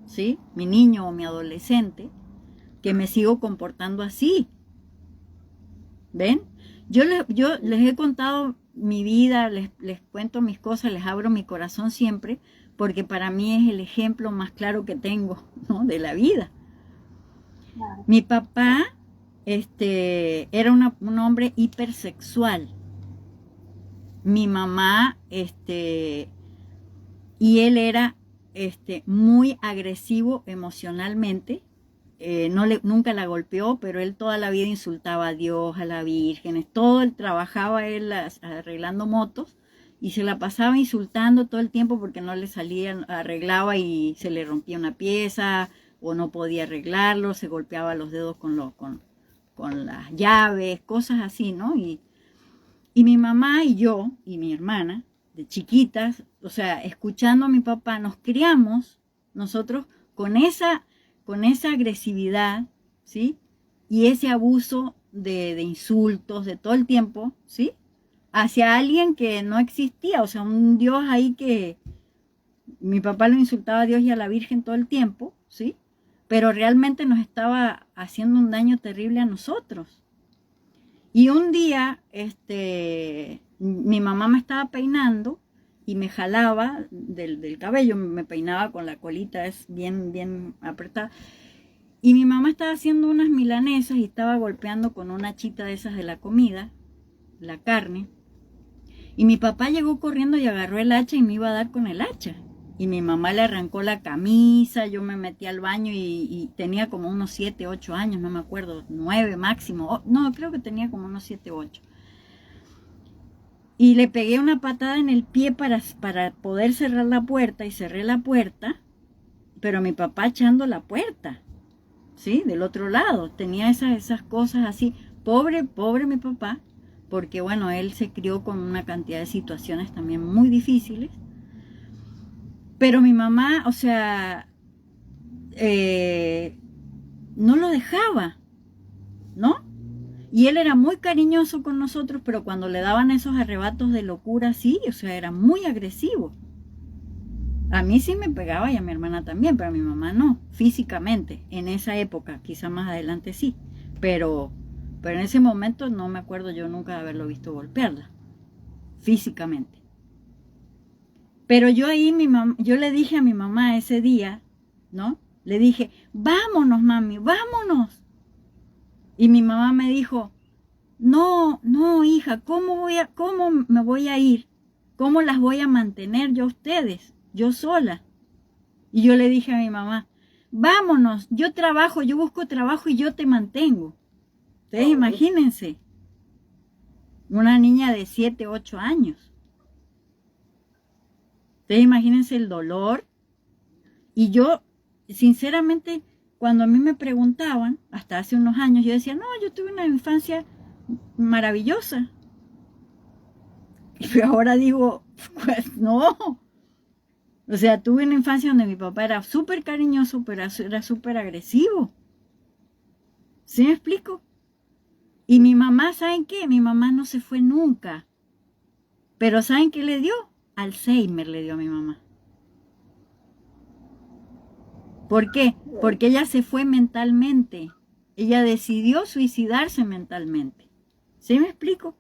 ¿Sí? Mi niño o mi adolescente, que me sigo comportando así. ¿Ven? Yo les he contado mi vida, les cuento mis cosas, les abro mi corazón siempre, porque para mí es el ejemplo más claro que tengo, ¿no? De la vida. Claro. Mi papá era un hombre hipersexual. Mi mamá, y él era muy agresivo emocionalmente. Nunca la golpeó, pero él toda la vida insultaba a Dios, a la Virgen, trabajaba él arreglando motos y se la pasaba insultando todo el tiempo porque no le salía, arreglaba y se le rompía una pieza o no podía arreglarlo, se golpeaba los dedos con las llaves, cosas así, ¿no? Y mi mamá y yo y mi hermana, de chiquitas, o sea, escuchando a mi papá, nos criamos nosotros con esa agresividad, ¿sí? Y ese abuso de insultos de todo el tiempo, ¿sí? Hacia alguien que no existía, o sea, un Dios ahí que mi papá lo insultaba a Dios y a la Virgen todo el tiempo, ¿sí? Pero realmente nos estaba haciendo un daño terrible a nosotros. Y un día, mi mamá me estaba peinando y me jalaba del cabello, me peinaba con la colita, es bien apretada. Y mi mamá estaba haciendo unas milanesas y estaba golpeando con una chita de esas de la comida, la carne. Y mi papá llegó corriendo y agarró el hacha y me iba a dar con el hacha. Y mi mamá le arrancó la camisa, yo me metí al baño y tenía como unos 7, 8 años, no me acuerdo, 9 máximo. No, creo que tenía como unos 7, 8. Y le pegué una patada en el pie para poder cerrar la puerta y cerré la puerta, pero mi papá echando la puerta, ¿sí? Del otro lado, tenía esas cosas así. Pobre mi papá, porque bueno, él se crió con una cantidad de situaciones también muy difíciles. Pero mi mamá, o sea, no lo dejaba, ¿no? Y él era muy cariñoso con nosotros, pero cuando le daban esos arrebatos de locura, sí, o sea, era muy agresivo. A mí sí me pegaba y a mi hermana también, pero a mi mamá no, físicamente, en esa época, quizá más adelante sí, pero en ese momento no me acuerdo yo nunca de haberlo visto golpearla, físicamente. Pero yo le dije a mi mamá ese día, ¿no? Le dije, vámonos, mami, vámonos. Y mi mamá me dijo, no, hija, ¿cómo me voy a ir? ¿Cómo las voy a mantener yo a ustedes? Yo sola. Y yo le dije a mi mamá, vámonos, yo busco trabajo y yo te mantengo. Ustedes imagínense, una niña de 7, 8 años. Ustedes imagínense el dolor. Y yo, sinceramente, cuando a mí me preguntaban, hasta hace unos años, yo decía, no, yo tuve una infancia maravillosa. Y ahora digo, pues no. O sea, tuve una infancia donde mi papá era súper cariñoso, pero era súper agresivo. ¿Sí me explico? Y mi mamá, ¿saben qué? Mi mamá no se fue nunca. Pero ¿saben qué le dio? Alzheimer le dio a mi mamá. ¿Por qué? Porque ella se fue mentalmente. Ella decidió suicidarse mentalmente. ¿Sí me explico?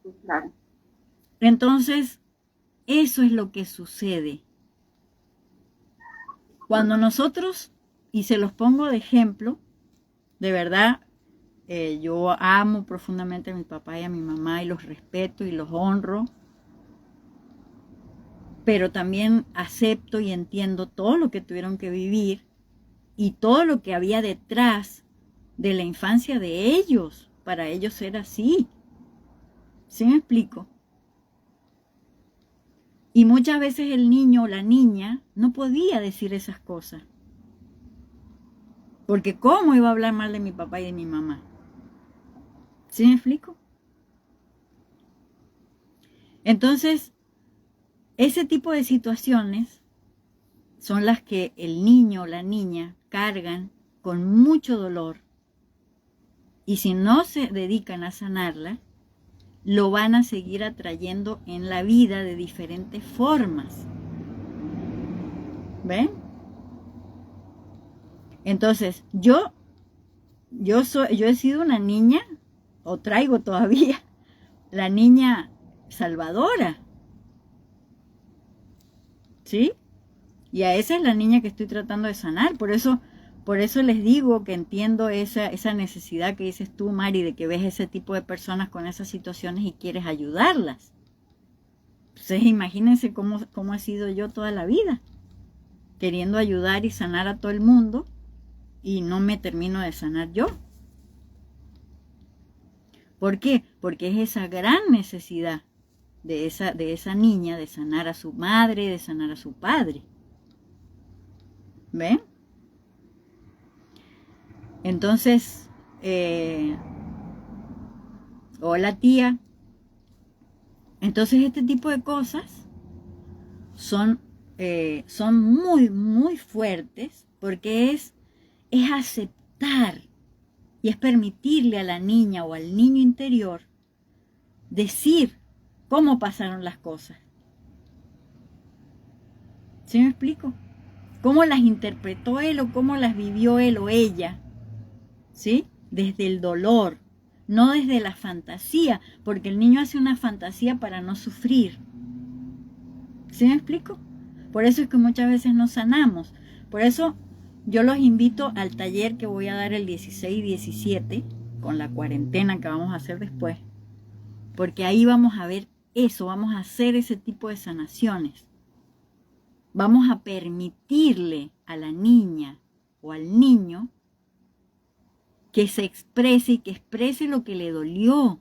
Sí, claro. Entonces, eso es lo que sucede. Cuando nosotros, y se los pongo de ejemplo, de verdad, yo amo profundamente a mi papá y a mi mamá y los respeto y los honro, pero también acepto y entiendo todo lo que tuvieron que vivir y todo lo que había detrás de la infancia de ellos, para ellos ser así. ¿Sí me explico? Y muchas veces el niño o la niña no podía decir esas cosas. Porque ¿cómo iba a hablar mal de mi papá y de mi mamá? ¿Sí me explico? Entonces, ese tipo de situaciones son las que el niño o la niña cargan con mucho dolor. Y si no se dedican a sanarla, lo van a seguir atrayendo en la vida de diferentes formas. ¿Ven? Entonces, yo he sido una niña, o traigo todavía, la niña salvadora. ¿Sí? Y a esa es la niña que estoy tratando de sanar. Por eso les digo que entiendo esa necesidad que dices tú, Mari, de que ves ese tipo de personas con esas situaciones y quieres ayudarlas. Entonces imagínense cómo he sido yo toda la vida, queriendo ayudar y sanar a todo el mundo y no me termino de sanar yo. ¿Por qué? Porque es esa gran necesidad de esa niña de sanar a su madre, de sanar a su padre. ¿Ven? Entonces, hola tía. Entonces este tipo de cosas son muy, muy fuertes porque es aceptar y es permitirle a la niña o al niño interior decir cómo pasaron las cosas. ¿Sí me explico? Cómo las interpretó él o cómo las vivió él o ella. ¿Sí? Desde el dolor, no desde la fantasía, porque el niño hace una fantasía para no sufrir. ¿Sí me explico? Por eso es que muchas veces no sanamos. Por eso yo los invito al taller que voy a dar el 16 y 17, con la cuarentena que vamos a hacer después, porque ahí vamos a ver eso, vamos a hacer ese tipo de sanaciones. Vamos a permitirle a la niña o al niño que se exprese y que exprese lo que le dolió.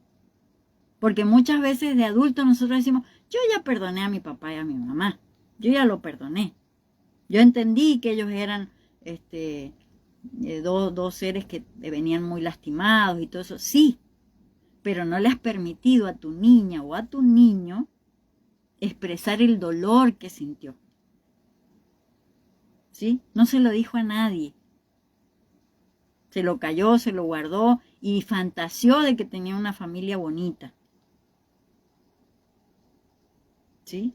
Porque muchas veces de adultos nosotros decimos, yo ya perdoné a mi papá y a mi mamá. Yo ya lo perdoné. Yo entendí que ellos eran dos seres que venían muy lastimados y todo eso. Sí, pero no le has permitido a tu niña o a tu niño expresar el dolor que sintió. ¿Sí? No se lo dijo a nadie. Se lo calló, se lo guardó y fantaseó de que tenía una familia bonita. ¿Sí?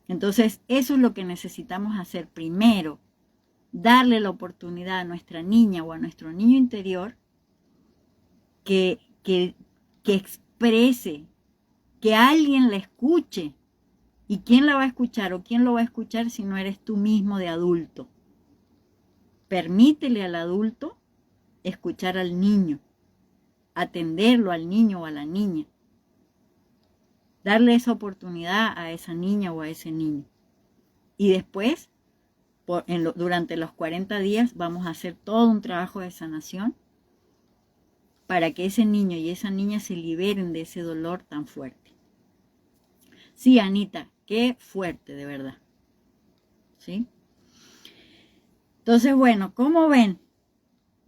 Entonces, eso es lo que necesitamos hacer primero. Darle la oportunidad a nuestra niña o a nuestro niño interior que exprese, que alguien la escuche. ¿Y quién la va a escuchar o quién lo va a escuchar si no eres tú mismo de adulto? Permítele al adulto escuchar al niño, atenderlo al niño o a la niña, darle esa oportunidad a esa niña o a ese niño. Y después durante los 40 días vamos a hacer todo un trabajo de sanación para que ese niño y esa niña se liberen de ese dolor tan fuerte. Sí, Anita, qué fuerte, de verdad. ¿Sí? Entonces, bueno, ¿cómo ven?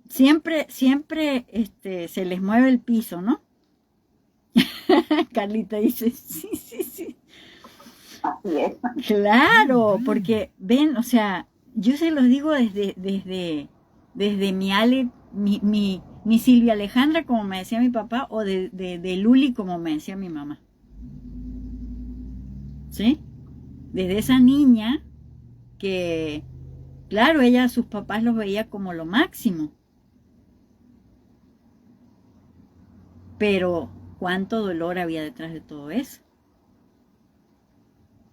Siempre se les mueve el piso, ¿no? Carlita dice, sí. Así es. Claro, porque ven, o sea, yo se los digo desde mi Silvia Alejandra, como me decía mi papá, o de Luli, como me decía mi mamá. ¿Sí? Desde esa niña que, claro, ella a sus papás los veía como lo máximo. Pero, ¿cuánto dolor había detrás de todo eso?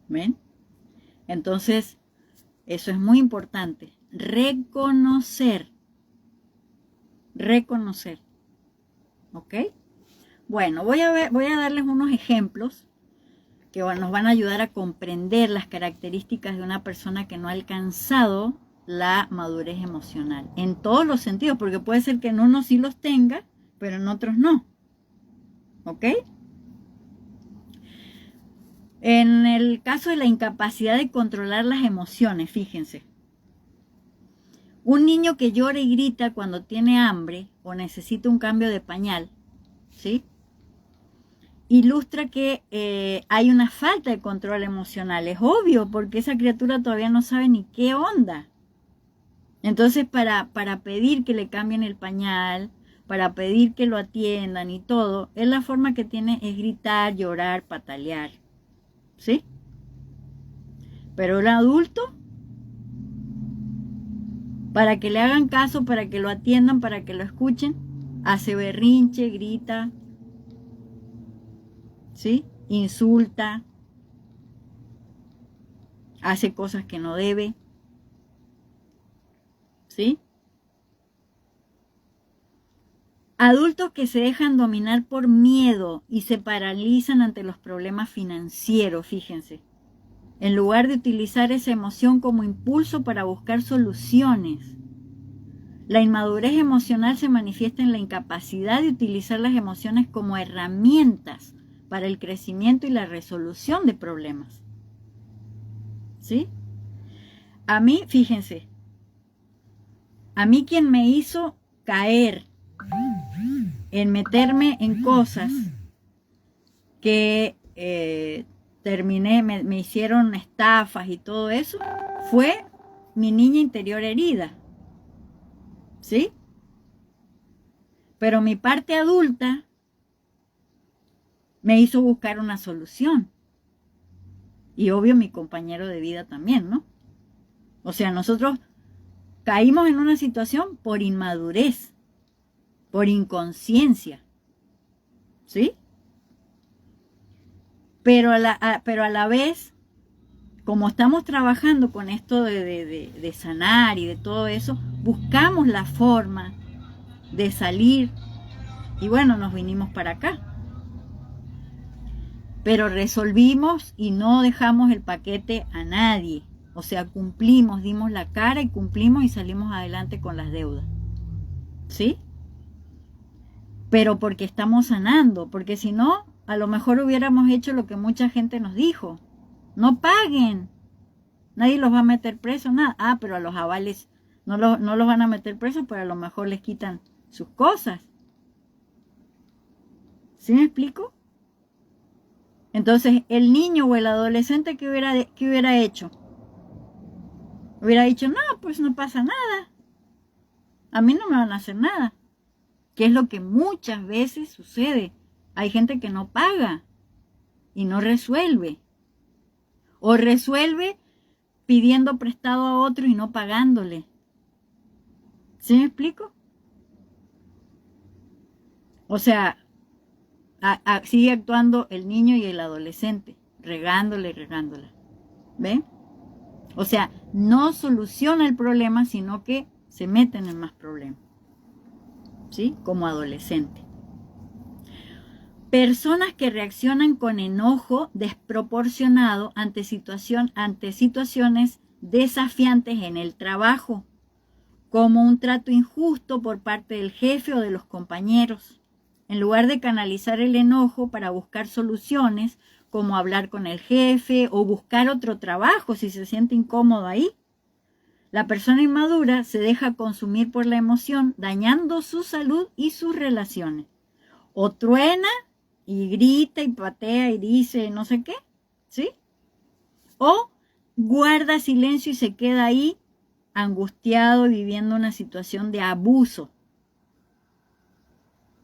¿Ven? Entonces, eso es muy importante. Reconocer. ¿Ok? Bueno, voy a darles unos ejemplos que nos van a ayudar a comprender las características de una persona que no ha alcanzado la madurez emocional. En todos los sentidos, porque puede ser que en unos sí los tenga, pero en otros no. ¿Ok? En el caso de la incapacidad de controlar las emociones, fíjense. Un niño que llora y grita cuando tiene hambre o necesita un cambio de pañal, ¿sí? Ilustra que hay una falta de control emocional. Es obvio, porque esa criatura todavía no sabe ni qué onda. Entonces, para pedir que le cambien el pañal, para pedir que lo atiendan y todo, es la forma que tiene es gritar, llorar, patalear. ¿Sí? Pero el adulto, para que le hagan caso, para que lo atiendan, para que lo escuchen, hace berrinche, grita, ¿sí? Insulta, hace cosas que no debe, ¿sí? Adultos que se dejan dominar por miedo y se paralizan ante los problemas financieros, fíjense. En lugar de utilizar esa emoción como impulso para buscar soluciones. La inmadurez emocional se manifiesta en la incapacidad de utilizar las emociones como herramientas para el crecimiento y la resolución de problemas. ¿Sí? A mí, fíjense, a mí quien me hizo caer en meterme en cosas que terminé, me hicieron estafas y todo eso, fue mi niña interior herida. ¿Sí? Pero mi parte adulta me hizo buscar una solución. Y obvio mi compañero de vida también, ¿no? O sea, nosotros caímos en una situación por inmadurez, por inconsciencia. ¿Sí? Pero a la vez, como estamos trabajando con esto de sanar y de todo eso, buscamos la forma de salir y bueno, nos vinimos para acá. Pero resolvimos y no dejamos el paquete a nadie. O sea, cumplimos, dimos la cara y cumplimos y salimos adelante con las deudas. ¿Sí? Pero porque estamos sanando, porque si no, a lo mejor hubiéramos hecho lo que mucha gente nos dijo. No paguen. Nadie los va a meter preso, nada. Ah, pero a los avales no los van a meter presos, pero a lo mejor les quitan sus cosas. ¿Sí me explico? Entonces, el niño o el adolescente, ¿qué hubiera hecho? Hubiera dicho, no, pues no pasa nada. A mí no me van a hacer nada. Que es lo que muchas veces sucede. Hay gente que no paga y no resuelve. O resuelve pidiendo prestado a otro y no pagándole. ¿Sí me explico? O sea, sigue actuando el niño y el adolescente, regándola. ¿Ven? O sea, no soluciona el problema, sino que se meten en más problemas. ¿Sí? Como adolescente. Personas que reaccionan con enojo desproporcionado ante situaciones desafiantes en el trabajo, como un trato injusto por parte del jefe o de los compañeros. En lugar de canalizar el enojo para buscar soluciones, como hablar con el jefe o buscar otro trabajo si se siente incómodo ahí, la persona inmadura se deja consumir por la emoción, dañando su salud y sus relaciones. O truena y grita y patea y dice no sé qué, ¿sí? O guarda silencio y se queda ahí angustiado y viviendo una situación de abuso.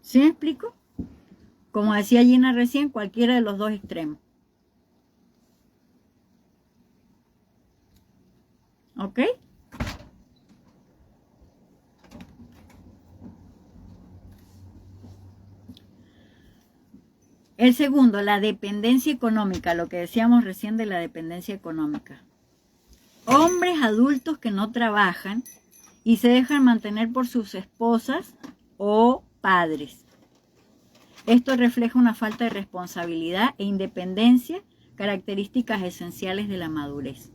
¿Sí me explico? Como decía Gina recién, cualquiera de los dos extremos. ¿Ok? El segundo, la dependencia económica, lo que decíamos recién de la dependencia económica. Hombres adultos que no trabajan y se dejan mantener por sus esposas o padres. Esto refleja una falta de responsabilidad e independencia, características esenciales de la madurez.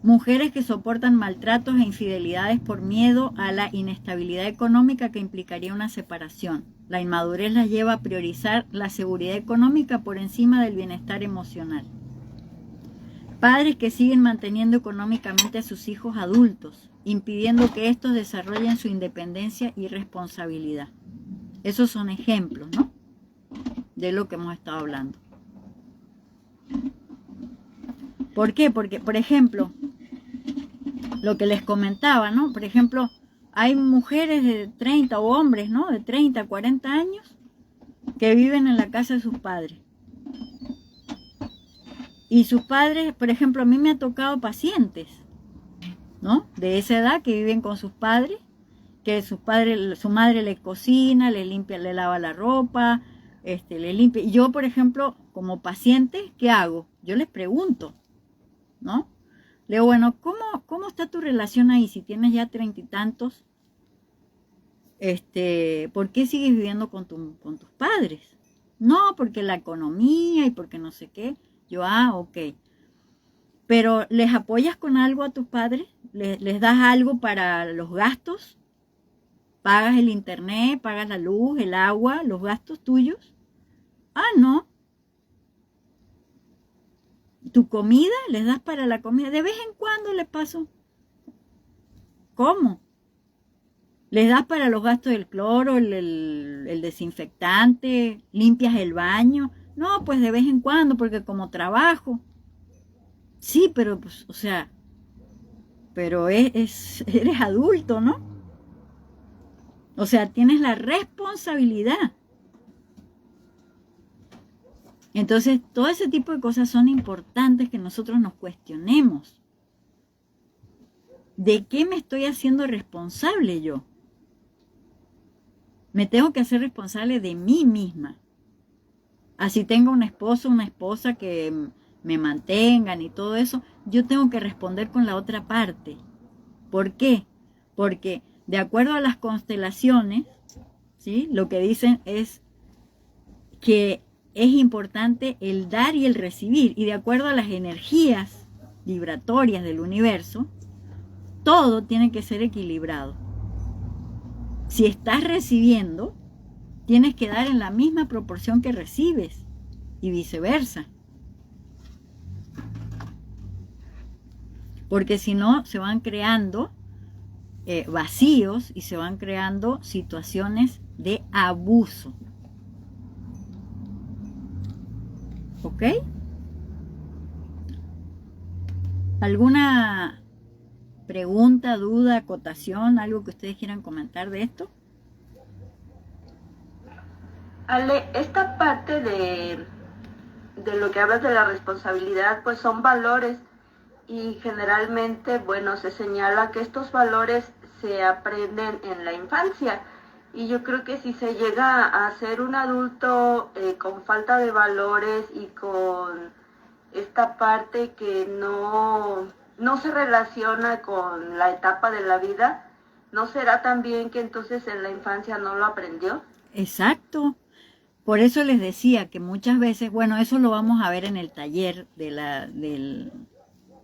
Mujeres que soportan maltratos e infidelidades por miedo a la inestabilidad económica que implicaría una separación. La inmadurez las lleva a priorizar la seguridad económica por encima del bienestar emocional. Padres que siguen manteniendo económicamente a sus hijos adultos, impidiendo que estos desarrollen su independencia y responsabilidad. Esos son ejemplos, ¿no?, de lo que hemos estado hablando. ¿Por qué? Porque, por ejemplo, lo que les comentaba, ¿no? Por ejemplo, hay mujeres de 30 o hombres, ¿no?, de 30, 40 años que viven en la casa de sus padres. Y sus padres, por ejemplo, a mí me ha tocado pacientes, ¿no?, de esa edad que viven con sus padres, que su madre le cocina, le limpia, le lava la ropa, le limpia. Y yo, por ejemplo, como paciente, ¿qué hago? Yo les pregunto, ¿no? Le digo, bueno, ¿cómo está tu relación ahí? Si tienes ya 30 y tantos, ¿por qué sigues viviendo con tus padres? No, porque la economía y porque no sé qué. Yo, ok. Pero ¿les apoyas con algo a tus padres? ¿Les das algo para los gastos? ¿Pagas el internet, pagas la luz, el agua, los gastos tuyos? No. ¿Tu comida? ¿Les das para la comida? De vez en cuando les paso. ¿Cómo? ¿Les das para los gastos del cloro, el desinfectante? ¿Limpias el baño? No, pues de vez en cuando, porque como trabajo. Sí, pero pues, o sea, pero eres adulto, ¿no? O sea, tienes la responsabilidad. Entonces, todo ese tipo de cosas son importantes que nosotros nos cuestionemos. ¿De qué me estoy haciendo responsable yo? Me tengo que hacer responsable de mí misma. Así tengo un esposo, una esposa que me mantengan y todo eso, yo tengo que responder con la otra parte. ¿Por qué? Porque de acuerdo a las constelaciones, ¿sí?, lo que dicen es que es importante el dar y el recibir. Y de acuerdo a las energías vibratorias del universo, todo tiene que ser equilibrado. Si estás recibiendo, tienes que dar en la misma proporción que recibes y viceversa. Porque si no, se van creando vacíos y se van creando situaciones de abuso. ¿Ok? ¿Alguna pregunta, duda, acotación, algo que ustedes quieran comentar de esto? Ale, esta parte de lo que hablas de la responsabilidad, pues son valores y generalmente, bueno, se señala que estos valores se aprenden en la infancia. Y yo creo que si se llega a ser un adulto con falta de valores y con esta parte que no se relaciona con la etapa de la vida, ¿no será también que entonces en la infancia no lo aprendió? Exacto. Por eso les decía que muchas veces, bueno, eso lo vamos a ver en el taller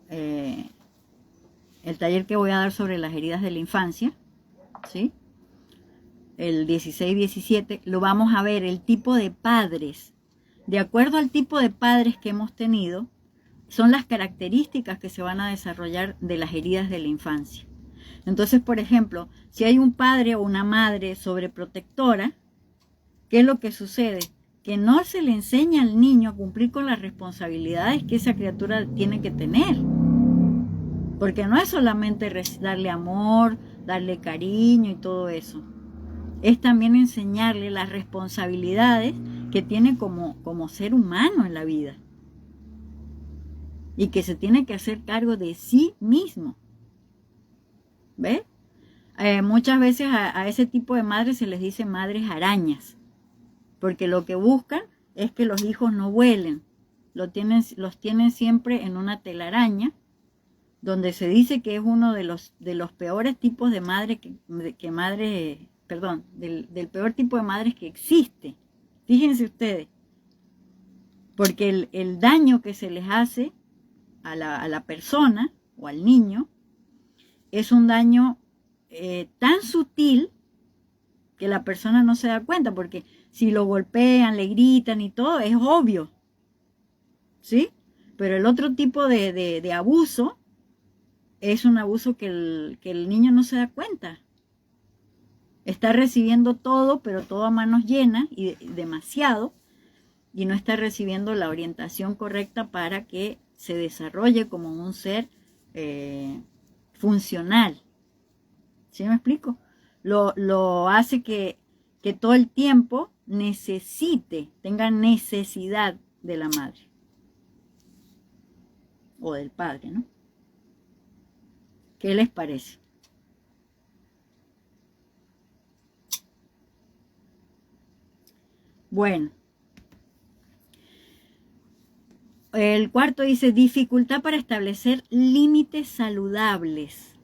el taller que voy a dar sobre las heridas de la infancia, ¿sí? El 16-17, lo vamos a ver, el tipo de padres. De acuerdo al tipo de padres que hemos tenido, son las características que se van a desarrollar de las heridas de la infancia. Entonces, por ejemplo, si hay un padre o una madre sobreprotectora, ¿qué es lo que sucede? Que no se le enseña al niño a cumplir con las responsabilidades que esa criatura tiene que tener. Porque no es solamente darle amor, darle cariño y todo eso. Es también enseñarle las responsabilidades que tiene como ser humano en la vida. Y que se tiene que hacer cargo de sí mismo. ¿Ves? Muchas veces a ese tipo de madres se les dice madres arañas. Porque lo que buscan es que los hijos no vuelen. Los tienen siempre en una telaraña, donde se dice que es uno de los peores tipos de madre del peor tipo de madres que existe. Fíjense ustedes, porque el daño que se les hace a la persona o al niño es un daño tan sutil que la persona no se da cuenta, porque si lo golpean, le gritan y todo, es obvio, ¿sí? Pero el otro tipo de abuso es un abuso que el niño no se da cuenta. Está recibiendo todo, pero todo a manos llenas y demasiado, y no está recibiendo la orientación correcta para que se desarrolle como un ser funcional. ¿Sí me explico? Lo hace que todo el tiempo tenga necesidad de la madre o del padre, ¿no? ¿Qué les parece? Bueno, el cuarto dice dificultad para establecer límites saludables,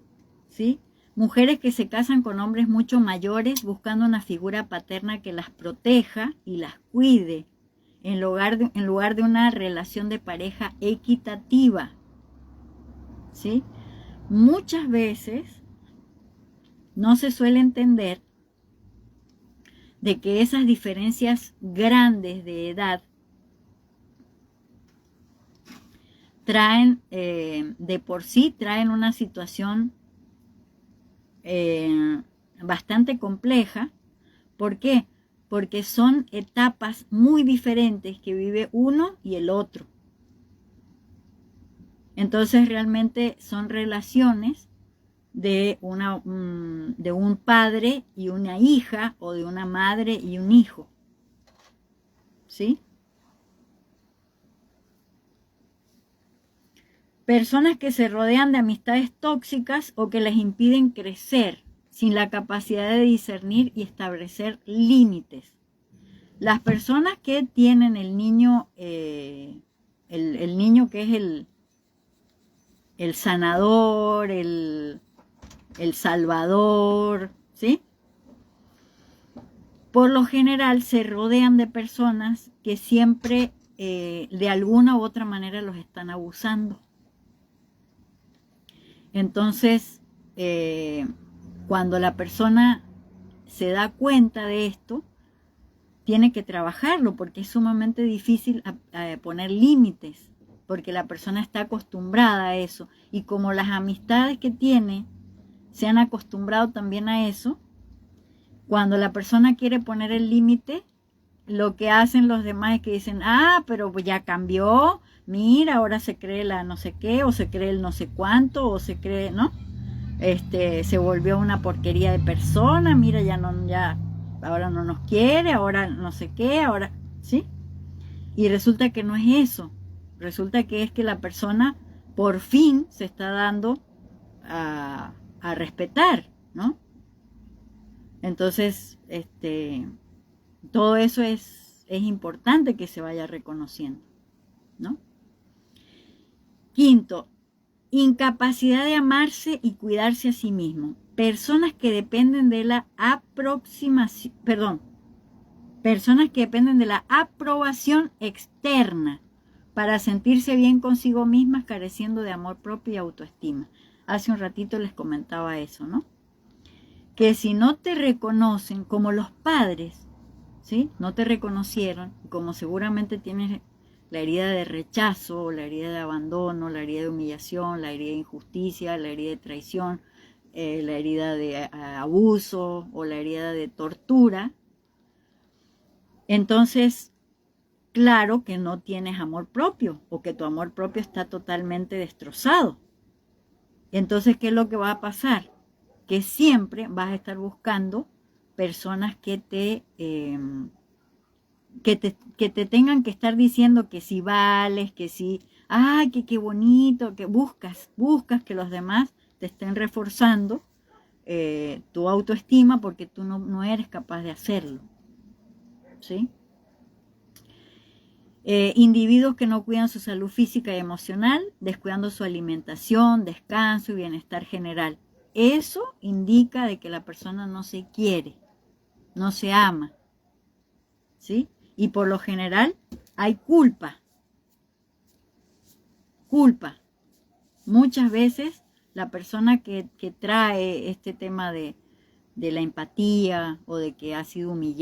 ¿sí? Mujeres que se casan con hombres mucho mayores buscando una figura paterna que las proteja y las cuide en lugar de una relación de pareja equitativa, ¿sí? Muchas veces no se suele entender de que esas diferencias grandes de edad traen, de por sí traen una situación bastante compleja. ¿Por qué? Porque son etapas muy diferentes que vive uno y el otro. Entonces realmente son relaciones de un padre y una hija, o de una madre y un hijo, ¿sí? Personas que se rodean de amistades tóxicas o que les impiden crecer, sin la capacidad de discernir y establecer límites. Las personas que tienen el niño que es el sanador, el salvador, ¿sí? Por lo general se rodean de personas que siempre de alguna u otra manera los están abusando. Entonces, cuando la persona se da cuenta de esto, tiene que trabajarlo, porque es sumamente difícil poner límites, porque la persona está acostumbrada a eso, y como las amistades que tiene se han acostumbrado también a eso, cuando la persona quiere poner el límite, lo que hacen los demás es que dicen, pero ya cambió, mira, ahora se cree la no sé qué, o se cree el no sé cuánto, o se cree, ¿no? Se volvió una porquería de persona, mira, ahora no nos quiere, ahora no sé qué, ahora, ¿sí? Y resulta que no es eso, resulta que es que la persona por fin se está dando a respetar, ¿no? Entonces, todo eso es importante que se vaya reconociendo, ¿no? Quinto, incapacidad de amarse y cuidarse a sí mismo. Personas que dependen de la personas que dependen de la aprobación externa para sentirse bien consigo mismas, careciendo de amor propio y autoestima. Hace un ratito les comentaba eso, ¿no? Que si no te reconocen, como los padres, ¿sí? No te reconocieron, como seguramente tienes la herida de rechazo, la herida de abandono, la herida de humillación, la herida de injusticia, la herida de traición, la herida de abuso o la herida de tortura, entonces, claro que no tienes amor propio o que tu amor propio está totalmente destrozado. Entonces, ¿qué es lo que va a pasar? Que siempre vas a estar buscando personas que te tengan que estar diciendo que sí vales, que sí, ay, que qué bonito, que buscas que los demás te estén reforzando tu autoestima porque tú no eres capaz de hacerlo, ¿sí? Individuos que no cuidan su salud física y emocional, descuidando su alimentación, descanso y bienestar general. Eso indica de que la persona no se quiere, no se ama, ¿sí? Y por lo general hay culpa. Muchas veces la persona que trae este tema de la empatía o de que ha sido humillada,